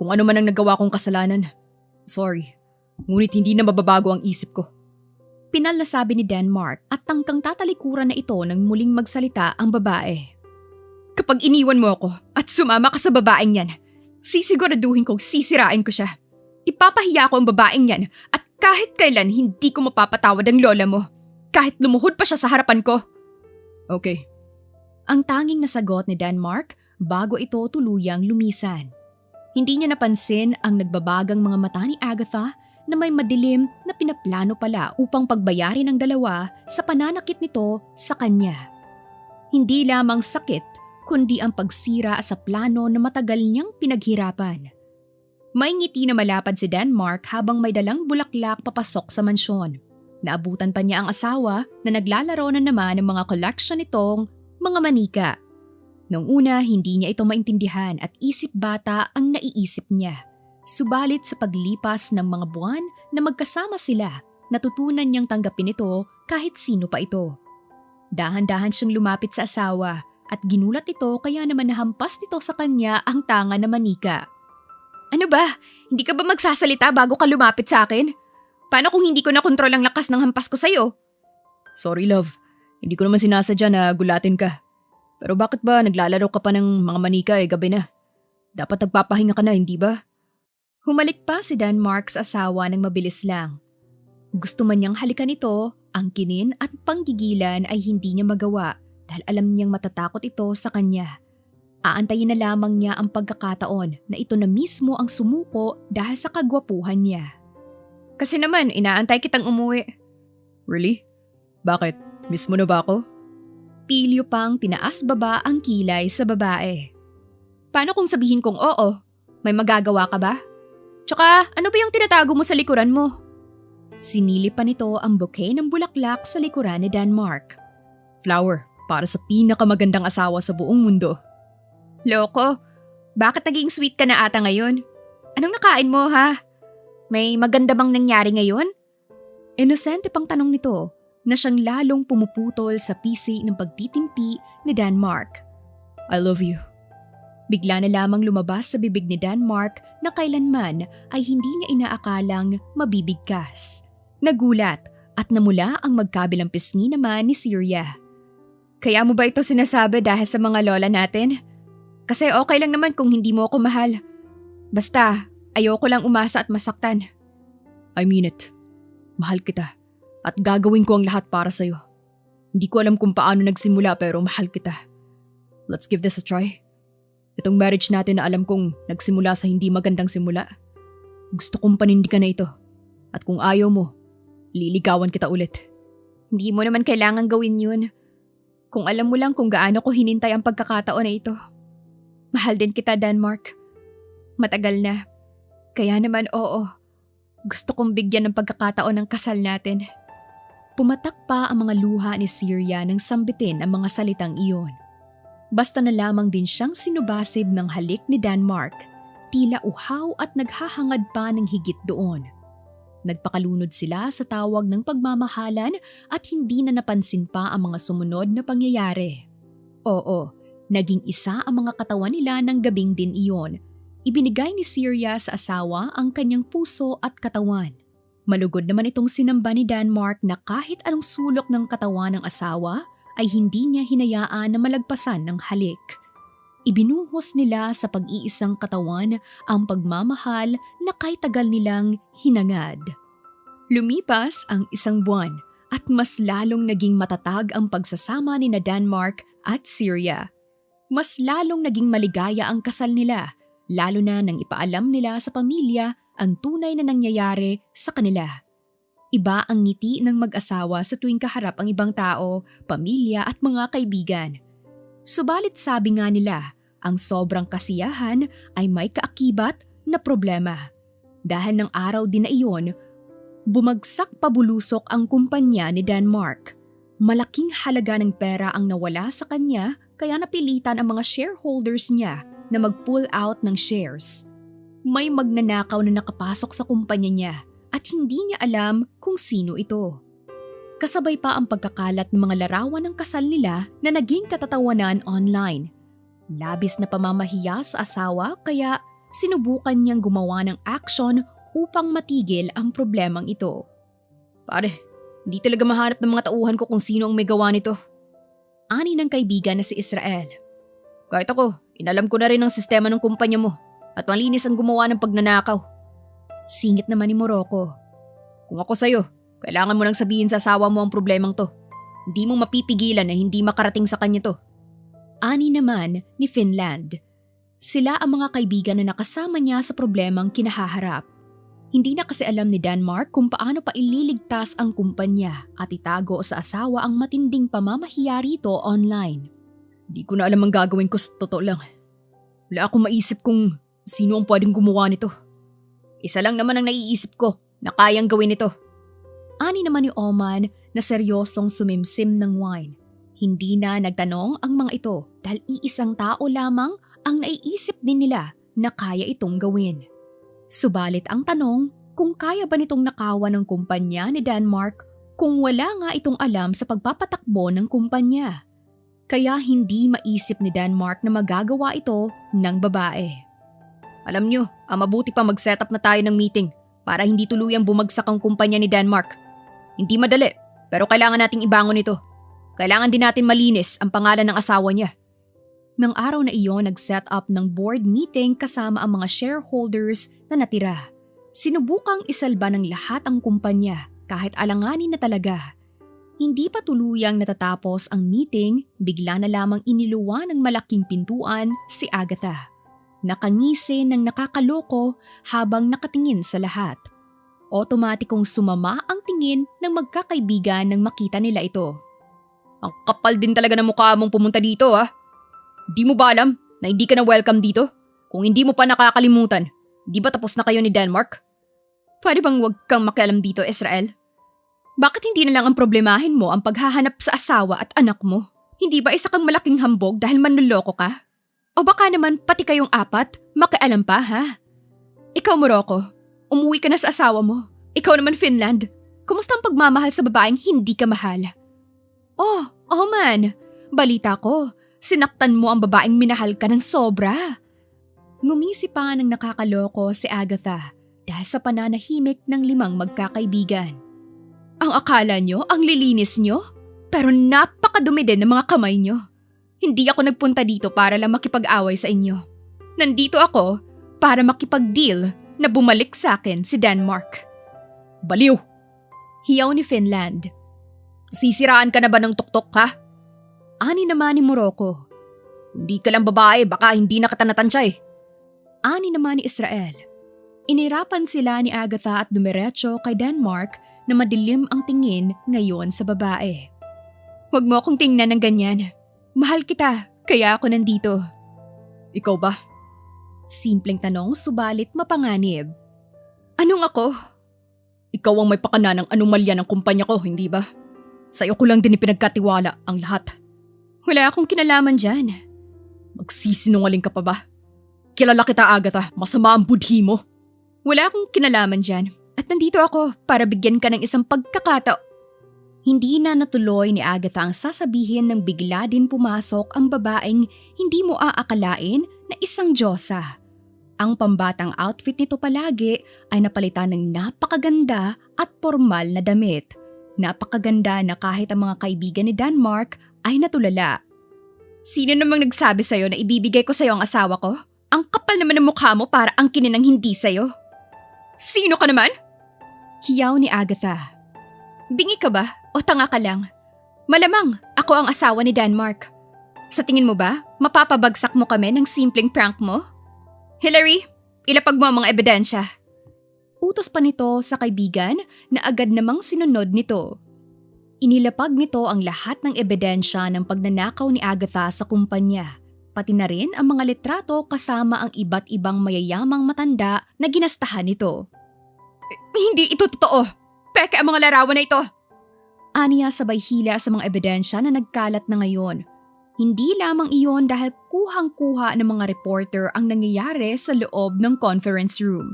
Kung ano man ang nagawa kong kasalanan, sorry. Ngunit hindi na mababago ang isip ko. Pinal na sabi ni Denmark at tangkang tatalikuran na ito nang muling magsalita ang babae. Kapag iniwan mo ako at sumama ka sa babaeng yan, sisiguraduhin kong sisirain ko siya. Ipapahiya ko ang babaeng yan at kahit kailan hindi ko mapapatawad ang lola mo. Kahit lumuhod pa siya sa harapan ko. Okay. Ang tanging nasagot ni Denmark bago ito tuluyang lumisan. Hindi niya napansin ang nagbabagang mga mata ni Agatha na may madilim na pinaplano pala upang pagbayarin ng dalawa sa pananakit nito sa kanya. Hindi lamang sakit, kundi ang pagsira sa plano na matagal niyang pinaghirapan. May ngiti na malapad si Denmark habang may dalang bulaklak papasok sa mansyon. Naabutan pa niya ang asawa na naglalaro na naman ng mga collection nitong mga manika. Noong una, hindi niya ito maintindihan at isip bata ang naiisip niya. Subalit sa paglipas ng mga buwan na magkasama sila, natutunan niyang tanggapin ito kahit sino pa ito. Dahan-dahan siyang lumapit sa asawa at ginulat ito kaya naman nahampas nito sa kanya ang tanga na manika. Ano ba? Hindi ka ba magsasalita bago ka lumapit sa akin? Paano kung hindi ko nakontrol ang lakas ng hampas ko sa'yo? Sorry love, hindi ko naman sinasadya na gulatin ka. Pero bakit ba naglalaro ka pa ng mga manika gabi na? Dapat nagpapahinga ka na, hindi ba? Humalik pa si Denmark sa asawa ng mabilis lang. Gusto man niyang halikan ito, ang kinin at panggigilan ay hindi niya magawa dahil alam niyang matatakot ito sa kanya. Aantayin na lamang niya ang pagkakataon na ito na mismo ang sumuko dahil sa kagwapuhan niya. Kasi naman, inaantay kitang umuwi. Really? Bakit? Miss mo na ba ako? Pilyo pang tinaas baba ang kilay sa babae. Paano kung sabihin kong oo? May magagawa ka ba? Tsaka ano ba yung tinatago mo sa likuran mo? Sinilip pa nito ang bouquet ng bulaklak sa likuran ni Denmark. Flower, para sa pinakamagandang asawa sa buong mundo. Loko, bakit naging sweet ka na ata ngayon? Anong nakain mo ha? May maganda bang nangyari ngayon? Inosente pang tanong nito na siyang lalong pumuputol sa pisi ng pagtitimpi ni Denmark. I love you. Bigla na lamang lumabas sa bibig ni Denmark na kailanman ay hindi niya inaakalang mabibigkas. Nagulat at namula ang magkabilang pisngi naman ni Syria. Kaya mo ba ito sinasabi dahil sa mga lola natin? Kasi okay lang naman kung hindi mo ako mahal. Basta, ayoko lang umasa at masaktan. I mean it. Mahal kita. At gagawin ko ang lahat para sa'yo. Hindi ko alam kung paano nagsimula pero mahal kita. Let's give this a try. Itong marriage natin na alam kong nagsimula sa hindi magandang simula. Gusto kong panindigan na ito. At kung ayaw mo, liligawan kita ulit. Hindi mo naman kailangan gawin yun. Kung alam mo lang kung gaano ko hinintay ang pagkakataon na ito. Mahal din kita, Denmark. Matagal na. Kaya naman oo. Gusto kong bigyan ng pagkakataon ng kasal natin. Pumatak pa ang mga luha ni Syria nang sambitin ang mga salitang iyon. Basta na lamang din siyang sinubasib ng halik ni Denmark. Tila uhaw at naghahangad pa ng higit doon. Nagpakalunod sila sa tawag ng pagmamahalan at hindi na napansin pa ang mga sumunod na pangyayari. Oo, naging isa ang mga katawan nila ng gabing din iyon. Ibinigay ni Syria sa asawa ang kanyang puso at katawan. Malugod naman itong sinamba ni Denmark na kahit anong sulok ng katawan ng asawa ay hindi niya hinayaan na malagpasan ng halik. Ibinuhos nila sa pag-iisang katawan ang pagmamahal na kay tagal nilang hinangad. Lumipas ang isang buwan at mas lalong naging matatag ang pagsasama ni na Denmark at Syria. Mas lalong naging maligaya ang kasal nila, lalo na nang ipaalam nila sa pamilya ang tunay na nangyayari sa kanila. Iba ang ngiti ng mag-asawa sa tuwing kaharap ang ibang tao, pamilya at mga kaibigan. Subalit sabi nga nila, ang sobrang kasiyahan ay may kaakibat na problema. Dahil ng araw din na iyon, bumagsak pabulusok ang kumpanya ni Denmark. Malaking halaga ng pera ang nawala sa kanya kaya napilitan ang mga shareholders niya na mag-pull out ng shares. may magnanakaw na nakapasok sa kumpanya niya at hindi niya alam kung sino ito. Kasabay pa ang pagkakalat ng mga larawan ng kasal nila na naging katatawanan online. Labis na pamamahiya sa asawa kaya sinubukan niyang gumawa ng aksyon upang matigil ang problemang ito. Pare, hindi talaga mahanap ng mga tauhan ko kung sino ang may gawa nito. Ani ng kaibigan na si Israel. Kahit ako, inalam ko na rin ang sistema ng kumpanya mo at malinis ang gumawa ng pagnanakaw. Singit naman ni Morocco. Kung ako sa'yo, kailangan mo nang sabihin sa asawa mo ang problemang to. Hindi mo mapipigilan na hindi makarating sa kanya to. Ani naman ni Finland. Sila ang mga kaibigan na nakasama niya sa problemang kinahaharap. Hindi na kasi alam ni Denmark kung paano pa ililigtas ang kumpanya at itago sa asawa ang matinding pamamahiya rito online. Di ko na alam ang gagawin ko sa totoo lang. Wala akong maisip kung sino ang pwedeng gumawa nito. Isa lang naman ang naiisip ko na kayang gawin ito. Ani naman ni Oman na seryosong sumimsim ng wine. Hindi na nagtanong ang mga ito dahil iisang tao lamang ang naiisip din nila na kaya itong gawin. Subalit ang tanong kung kaya ba nitong nakawan ng kumpanya ni Denmark kung wala nga itong alam sa pagpapatakbo ng kumpanya. Kaya hindi maisip ni Denmark na magagawa ito ng babae. Alam nyo, mabuti pa mag-setup na tayo ng meeting para hindi tuluyang bumagsak ang kumpanya ni Denmark. Hindi madali, pero kailangan nating ibangon ito. Kailangan din natin malinis ang pangalan ng asawa niya. Nang araw na iyon, nag-set up ng board meeting kasama ang mga shareholders na natira. Sinubukang isalba ng lahat ang kumpanya kahit alanganin na talaga. Hindi pa tuluyang natatapos ang meeting, bigla na lamang iniluwa ng malaking pintuan si Agatha. Nakangisi ng nakakaloko habang nakatingin sa lahat. Otomatikong sumama ang tingin ng magkakaibigan nang makita nila ito. Ang kapal din talaga ng mukha mong pumunta dito Di mo ba alam na hindi ka na welcome dito? Kung hindi mo pa nakakalimutan, di ba tapos na kayo ni Denmark? Pwede bang wag kang makialam dito, Israel? Bakit hindi na lang ang problemahin mo ang paghahanap sa asawa at anak mo? Hindi ba isa kang malaking hambog dahil manluloko ka? O baka naman pati kayong apat, makialam pa ha? Ikaw Morocco, umuwi ka na sa asawa mo. Ikaw naman Finland, kumusta ang pagmamahal sa babaeng hindi ka mahal? Oh man, balita ko, sinaktan mo ang babaeng minahal ka ng sobra. Ngumisi pa ng nakakaloko si Agatha dahil sa pananahimik ng 5 magkakaibigan. Ang akala nyo, ang lilinis nyo? Pero napakadumi din ng mga kamay nyo. Hindi ako nagpunta dito para lang makipag-away sa inyo. Nandito ako para makipag-deal na bumalik sa akin si Denmark. Baliw! Hiyaw ni Finland. Sisiraan ka na ba ng tuktok ha? Ani naman ni Morocco. Hindi ka lang babae, baka hindi na kita natansya Ani naman ni Israel. Inirapan sila ni Agatha at dumiretso kay Denmark na madilim ang tingin ngayon sa babae. Huwag mo akong tingnan ng ganyan. Mahal kita, kaya ako nandito. Ikaw ba? Simpleng tanong subalit mapanganib. Anong ako? Ikaw ang may pakana ng anomalya ng kumpanya ko, hindi ba? Sa'yo ko lang din ipinagkatiwala ang lahat. Wala akong kinalaman dyan. Magsisinungaling ka pa ba? Kilala kita Agatha, masama ang budhi mo. Wala akong kinalaman dyan at nandito ako para bigyan ka ng isang pagkakataon. Hindi na natuloy ni Agatha ang sasabihin nang bigla din pumasok ang babaeng hindi mo aakalain na isang diyosa. Ang pambatang outfit nito palagi ay napalitan ng napakaganda at formal na damit. Napakaganda na kahit ang mga kaibigan ni Denmark ay natulala. Sino namang nagsabi sa'yo na ibibigay ko sa'yo ang asawa ko? Ang kapal naman ng mukha mo para angkinin ng hindi sa'yo. Sino ka naman? Hiyaw ni Agatha. Bingi ka ba o tanga ka lang? Malamang ako ang asawa ni Denmark. Sa tingin mo ba, mapapabagsak mo kami ng simpleng prank mo? Hillary, ilapag mo ang mga ebidensya. Utos pa nito sa kaibigan na agad namang sinunod nito. Inilapag nito ang lahat ng ebidensya ng pagnanakaw ni Agatha sa kumpanya, pati na rin ang mga litrato kasama ang iba't ibang mayayamang matanda na ginastahan nito. Hindi ito totoo! Peke ang mga larawan na ito! Aniya sabay hila sa mga ebidensya na nagkalat na ngayon. Hindi lamang iyon dahil kuhang-kuha ng mga reporter ang nangyayari sa loob ng conference room.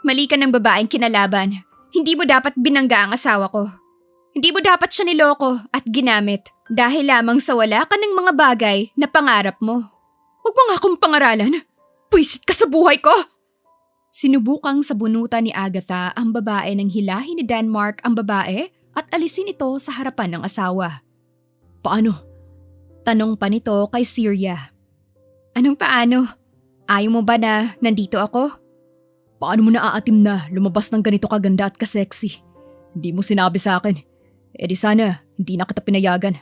Mali ka ng babaeng kinalaban. Hindi mo dapat binangga ang asawa ko. Hindi mo dapat siya niloko at ginamit dahil lamang sa wala ka ng mga bagay na pangarap mo. Huwag mo nga akong pangaralan. Pwisit ka sa buhay ko! Sinubukang sabunutan ni Agatha ang babae nang hilahin ni Denmark ang babae at alisin ito sa harapan ng asawa. Paano? Tanong pa nito kay Syria. Anong paano? Ayaw mo ba na nandito ako? Paano mo naaatim na lumabas ng ganito kaganda at kasexy? Hindi mo sinabi sa akin. Eh di sana, hindi na kita pinayagan.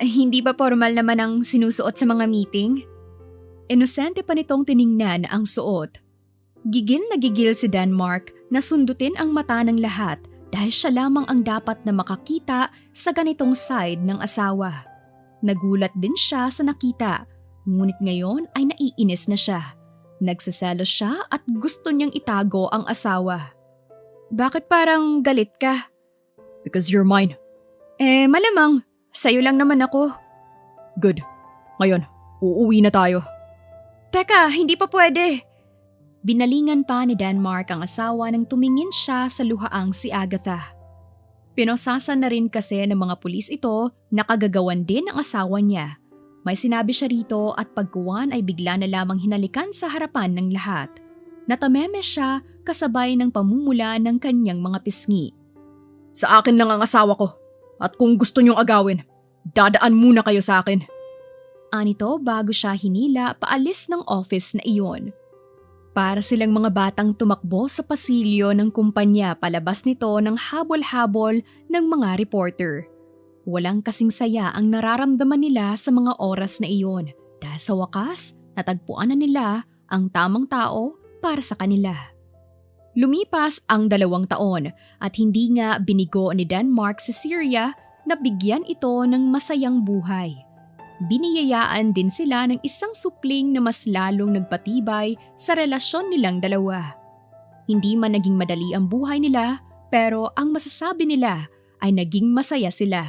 Hindi ba formal naman ang sinusuot sa mga meeting? Inosente pa nitong tiningnan ang suot. Gigil na gigil si Denmark na sundutin ang mata ng lahat dahil siya lamang ang dapat na makakita sa ganitong side ng asawa. Nagulat din siya sa nakita, ngunit ngayon ay naiinis na siya. Nagseselos siya at gusto niyang itago ang asawa. Bakit parang galit ka? Because you're mine. Malamang. Sa'yo lang naman ako. Good. Ngayon, uuwi na tayo. Teka, hindi pa pwede. Binalingan pa ni Denmark ang asawa nang tumingin siya sa luhaang si Agatha. Pinosasan na rin kasi ng mga pulis ito na kagagawan din ang asawa niya. May sinabi siya rito at pagkuwan ay bigla na lamang hinalikan sa harapan ng lahat. Natameme siya kasabay ng pamumula ng kanyang mga pisngi. Sa akin lang ang asawa ko. At kung gusto niyong agawin, dadaan muna kayo sa akin. Anito bago siya hinila paalis ng office na iyon. Para silang mga batang tumakbo sa pasilyo ng kumpanya palabas nito ng habol-habol ng mga reporter. Walang kasing saya ang nararamdaman nila sa mga oras na iyon dahil sa wakas natagpuan na nila ang tamang tao para sa kanila. Lumipas ang 2 taon at hindi nga binigo ni Denmark sa Syria na bigyan ito ng masayang buhay. Biniyayaan din sila ng isang supling na mas lalong nagpatibay sa relasyon nilang dalawa. Hindi man naging madali ang buhay nila pero ang masasabi nila ay naging masaya sila.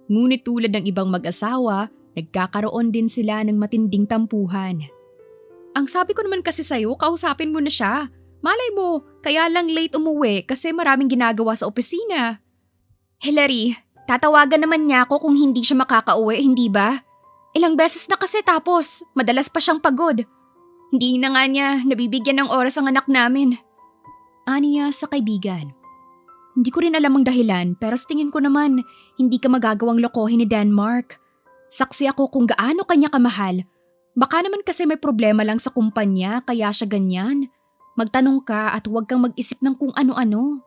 Ngunit tulad ng ibang mag-asawa, nagkakaroon din sila ng matinding tampuhan. Ang sabi ko naman kasi sa'yo, kausapin mo na siya. Malay mo, kaya lang late umuwi kasi maraming ginagawa sa opisina. Hilary, tatawagan naman niya ako kung hindi siya makakauwi, hindi ba? Ilang beses na kasi tapos, madalas pa siyang pagod. Hindi na nga niya nabibigyan ng oras ang anak namin. Aniya sa kaibigan. Hindi ko rin alam ang dahilan pero sa tingin ko naman hindi ka magagawang lokohin ni Denmark. Saksi ako kung gaano kanya kamahal. Baka naman kasi may problema lang sa kumpanya kaya siya ganyan. Magtanong ka at huwag kang mag-isip ng kung ano-ano.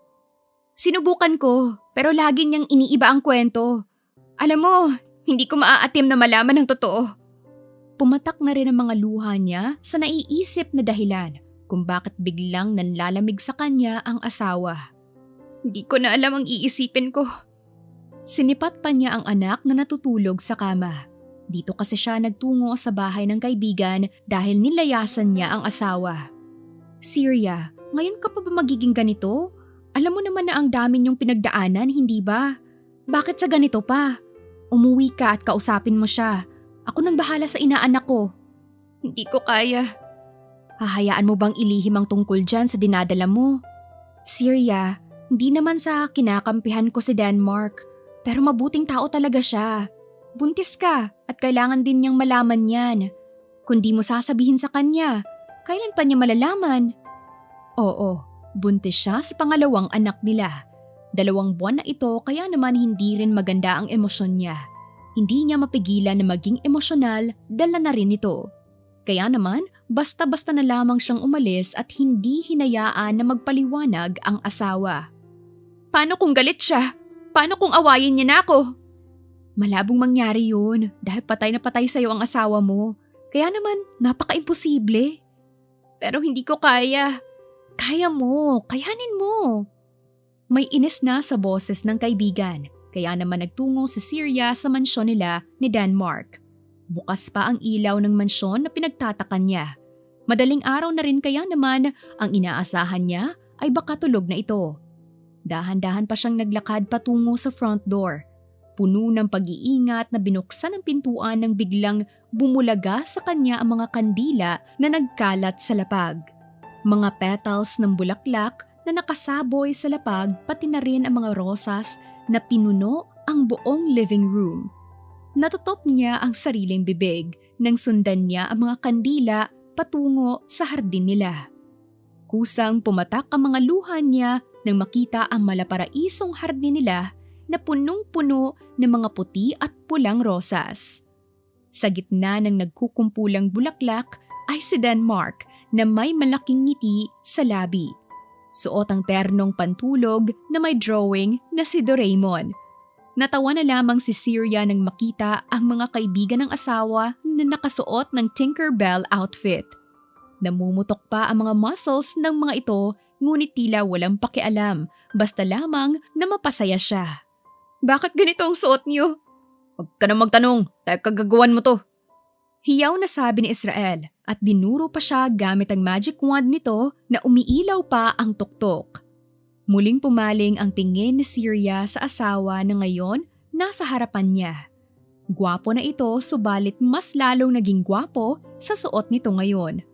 Sinubukan ko pero lagi niyang iniiba ang kwento. Alam mo, hindi ko maaatim na malaman ang totoo. Pumatak na rin ang mga luha niya sa naiisip na dahilan kung bakit biglang nanlalamig sa kanya ang asawa. Hindi ko na alam ang iisipin ko. Sinipat pa niya ang anak na natutulog sa kama. Dito kasi siya nagtungo sa bahay ng kaibigan dahil nilayasan niya ang asawa. Syria, ngayon ka pa ba magiging ganito? Alam mo naman na ang dami niyong pinagdaanan, hindi ba? Bakit sa ganito pa? Umuwi ka at kausapin mo siya. Ako nang bahala sa inaanak ko. Hindi ko kaya. Hahayaan mo bang ilihim ang tungkol dyan sa dinadala mo? Syria, hindi naman sa kinakampihan ko si Denmark. Pero mabuting tao talaga siya. Buntis ka at kailangan din niyang malaman yan. Kung di mo sasabihin sa kanya, kailan pa niya malalaman? Oo, buntis siya sa pangalawang anak nila. 2 buwan na ito kaya naman hindi rin maganda ang emosyon niya. Hindi niya mapigilan na maging emosyonal, dala na rin ito. Kaya naman, basta-basta na lamang siyang umalis at hindi hinayaan na magpaliwanag ang asawa. Paano kung galit siya? Paano kung awayin niya na ako? Malabong mangyari yun dahil patay na patay sa'yo ang asawa mo. Kaya naman, napaka-imposible. Pero hindi ko kaya. Kaya mo, kayanin mo. May inis na sa boses ng kaibigan, kaya naman nagtungo si Syria sa mansyon nila ni Denmark. Bukas pa ang ilaw ng mansyon na pinagtatakan niya. Madaling araw na rin kaya naman ang inaasahan niya ay baka tulog na ito. Dahan-dahan pa siyang naglakad patungo sa front door. Puno ng pag-iingat na binuksan ang pintuan nang biglang bumulaga sa kanya ang mga kandila na nagkalat sa lapag. Mga petals ng bulaklak na nakasaboy sa lapag pati na rin ang mga rosas na pinuno ang buong living room. Natutop niya ang sariling bibig nang sundan niya ang mga kandila patungo sa hardin nila. Kusang pumatak ang mga luha niya nang makita ang malaparaisong hardin nila na punong-puno ng mga puti at pulang rosas. Sa gitna ng nagkukumpulang bulaklak ay si Denmark na may malaking ngiti sa labi. Suot ang ternong pantulog na may drawing na si Doraemon. Natawa na lamang si Syria nang makita ang mga kaibigan ng asawa na nakasuot ng Tinkerbell outfit. Namumutok pa ang mga muscles ng mga ito ngunit tila walang pakialam basta lamang na mapasaya siya. Bakit ganito ang suot niyo? Huwag ka na magtanong, dahil kagagawan mo to. Hiyaw na sabi ni Israel at dinuro pa siya gamit ang magic wand nito na umiilaw pa ang tuktok. Muling pumaling ang tingin ni Syria sa asawa na ngayon nasa harapan niya. Gwapo na ito subalit mas lalong naging gwapo sa suot nito ngayon.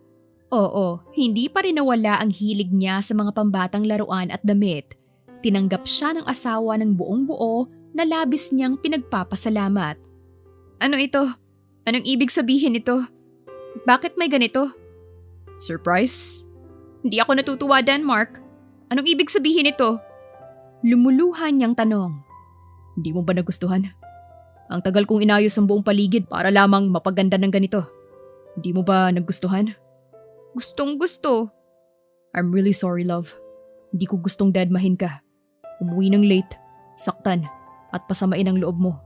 Oo, hindi pa rin nawala ang hilig niya sa mga pambatang laruan at damit. Tinanggap siya ng asawa ng buong buo na labis niyang pinagpapasalamat. Ano ito? Anong ibig sabihin ito? Bakit may ganito? Surprise? Hindi ako natutuwa, Denmark. Anong ibig sabihin ito? Lumuluhan niyang tanong. Hindi mo ba nagustuhan? Ang tagal kong inayos ang buong paligid para lamang mapaganda ng ganito. Hindi mo ba nagustuhan? Gustong gusto. I'm really sorry, love. Hindi ko gustong deadmahin ka. Umuwi ng late, saktan, at pasamain ang loob mo.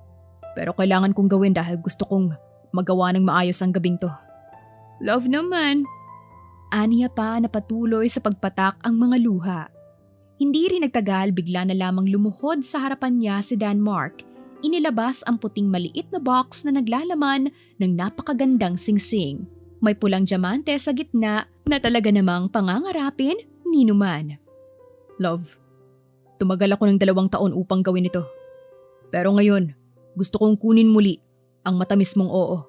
Pero kailangan kong gawin dahil gusto kong magawa ng maayos ang gabing to. Love naman. Aniya pa na patuloy sa pagpatak ang mga luha. Hindi rin nagtagal bigla na lamang lumuhod sa harapan niya si Denmark. Inilabas ang puting maliit na box na naglalaman ng napakagandang singsing. May pulang diamante sa gitna na talaga namang pangangarapin ni Numan. Love, tumagal ako ng 2 taon upang gawin ito. Pero ngayon, gusto kong kunin muli ang matamis mong oo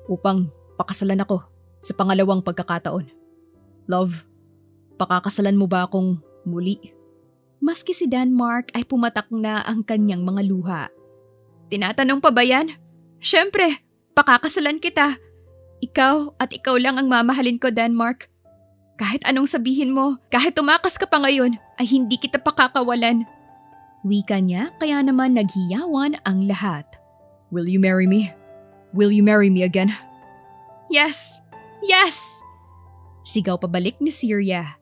upang pakasalan ako sa pangalawang pagkakataon. Love, pakakasalan mo ba akong muli? Maski si Denmark ay pumatak na ang kanyang mga luha. Tinatanong pa ba yan? Siyempre, pakakasalan kita. Ikaw at ikaw lang ang mamahalin ko, Denmark. Kahit anong sabihin mo, kahit tumakas ka pa ngayon, ay hindi kita pakakawalan. Wika niya kaya naman naghiyawan ang lahat. Will you marry me? Will you marry me again? Yes! Yes! Sigaw pabalik ni Syria.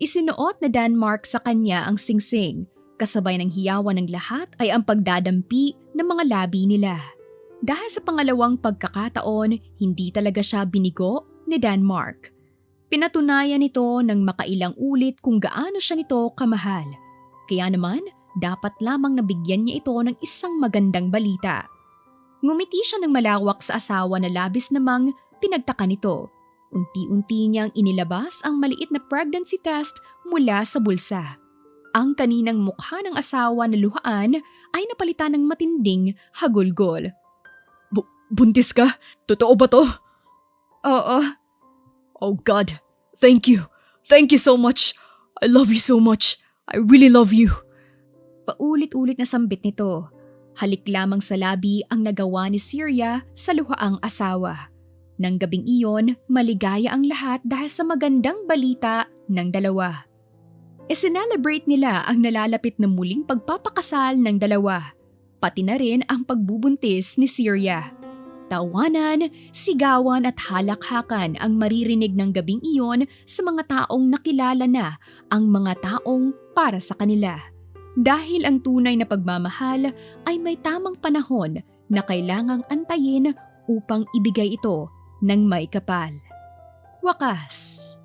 Isinuot na Denmark sa kanya ang singsing, kasabay ng hiyawan ng lahat ay ang pagdadampi ng mga labi nila. Dahil sa pangalawang pagkakataon, hindi talaga siya binigo ni Denmark. Pinatunayan nito ng makailang ulit kung gaano siya nito kamahal. Kaya naman, dapat lamang nabigyan niya ito ng isang magandang balita. Ngumiti siya ng malawak sa asawa na labis namang pinagtaka nito. Unti-unti niyang inilabas ang maliit na pregnancy test mula sa bulsa. Ang kaninang mukha ng asawa na luhaan ay napalitan ng matinding hagulgol. Buntis ka? Totoo ba to? Oo. Oh God, thank you. Thank you so much. I love you so much. I really love you. Paulit-ulit na sambit nito. Halik lamang sa labi ang nagawa ni Syria sa luhaang asawa. Nang gabing iyon, maligaya ang lahat dahil sa magandang balita ng dalawa. Isinelebrate nila ang nalalapit na muling pagpapakasal ng dalawa, pati na rin ang pagbubuntis ni Syria. Tawanan, sigawan at halakhakan ang maririnig ng gabing iyon sa mga taong nakilala na ang mga taong para sa kanila. Dahil ang tunay na pagmamahal ay may tamang panahon na kailangang antayin upang ibigay ito ng may kapal. Wakas.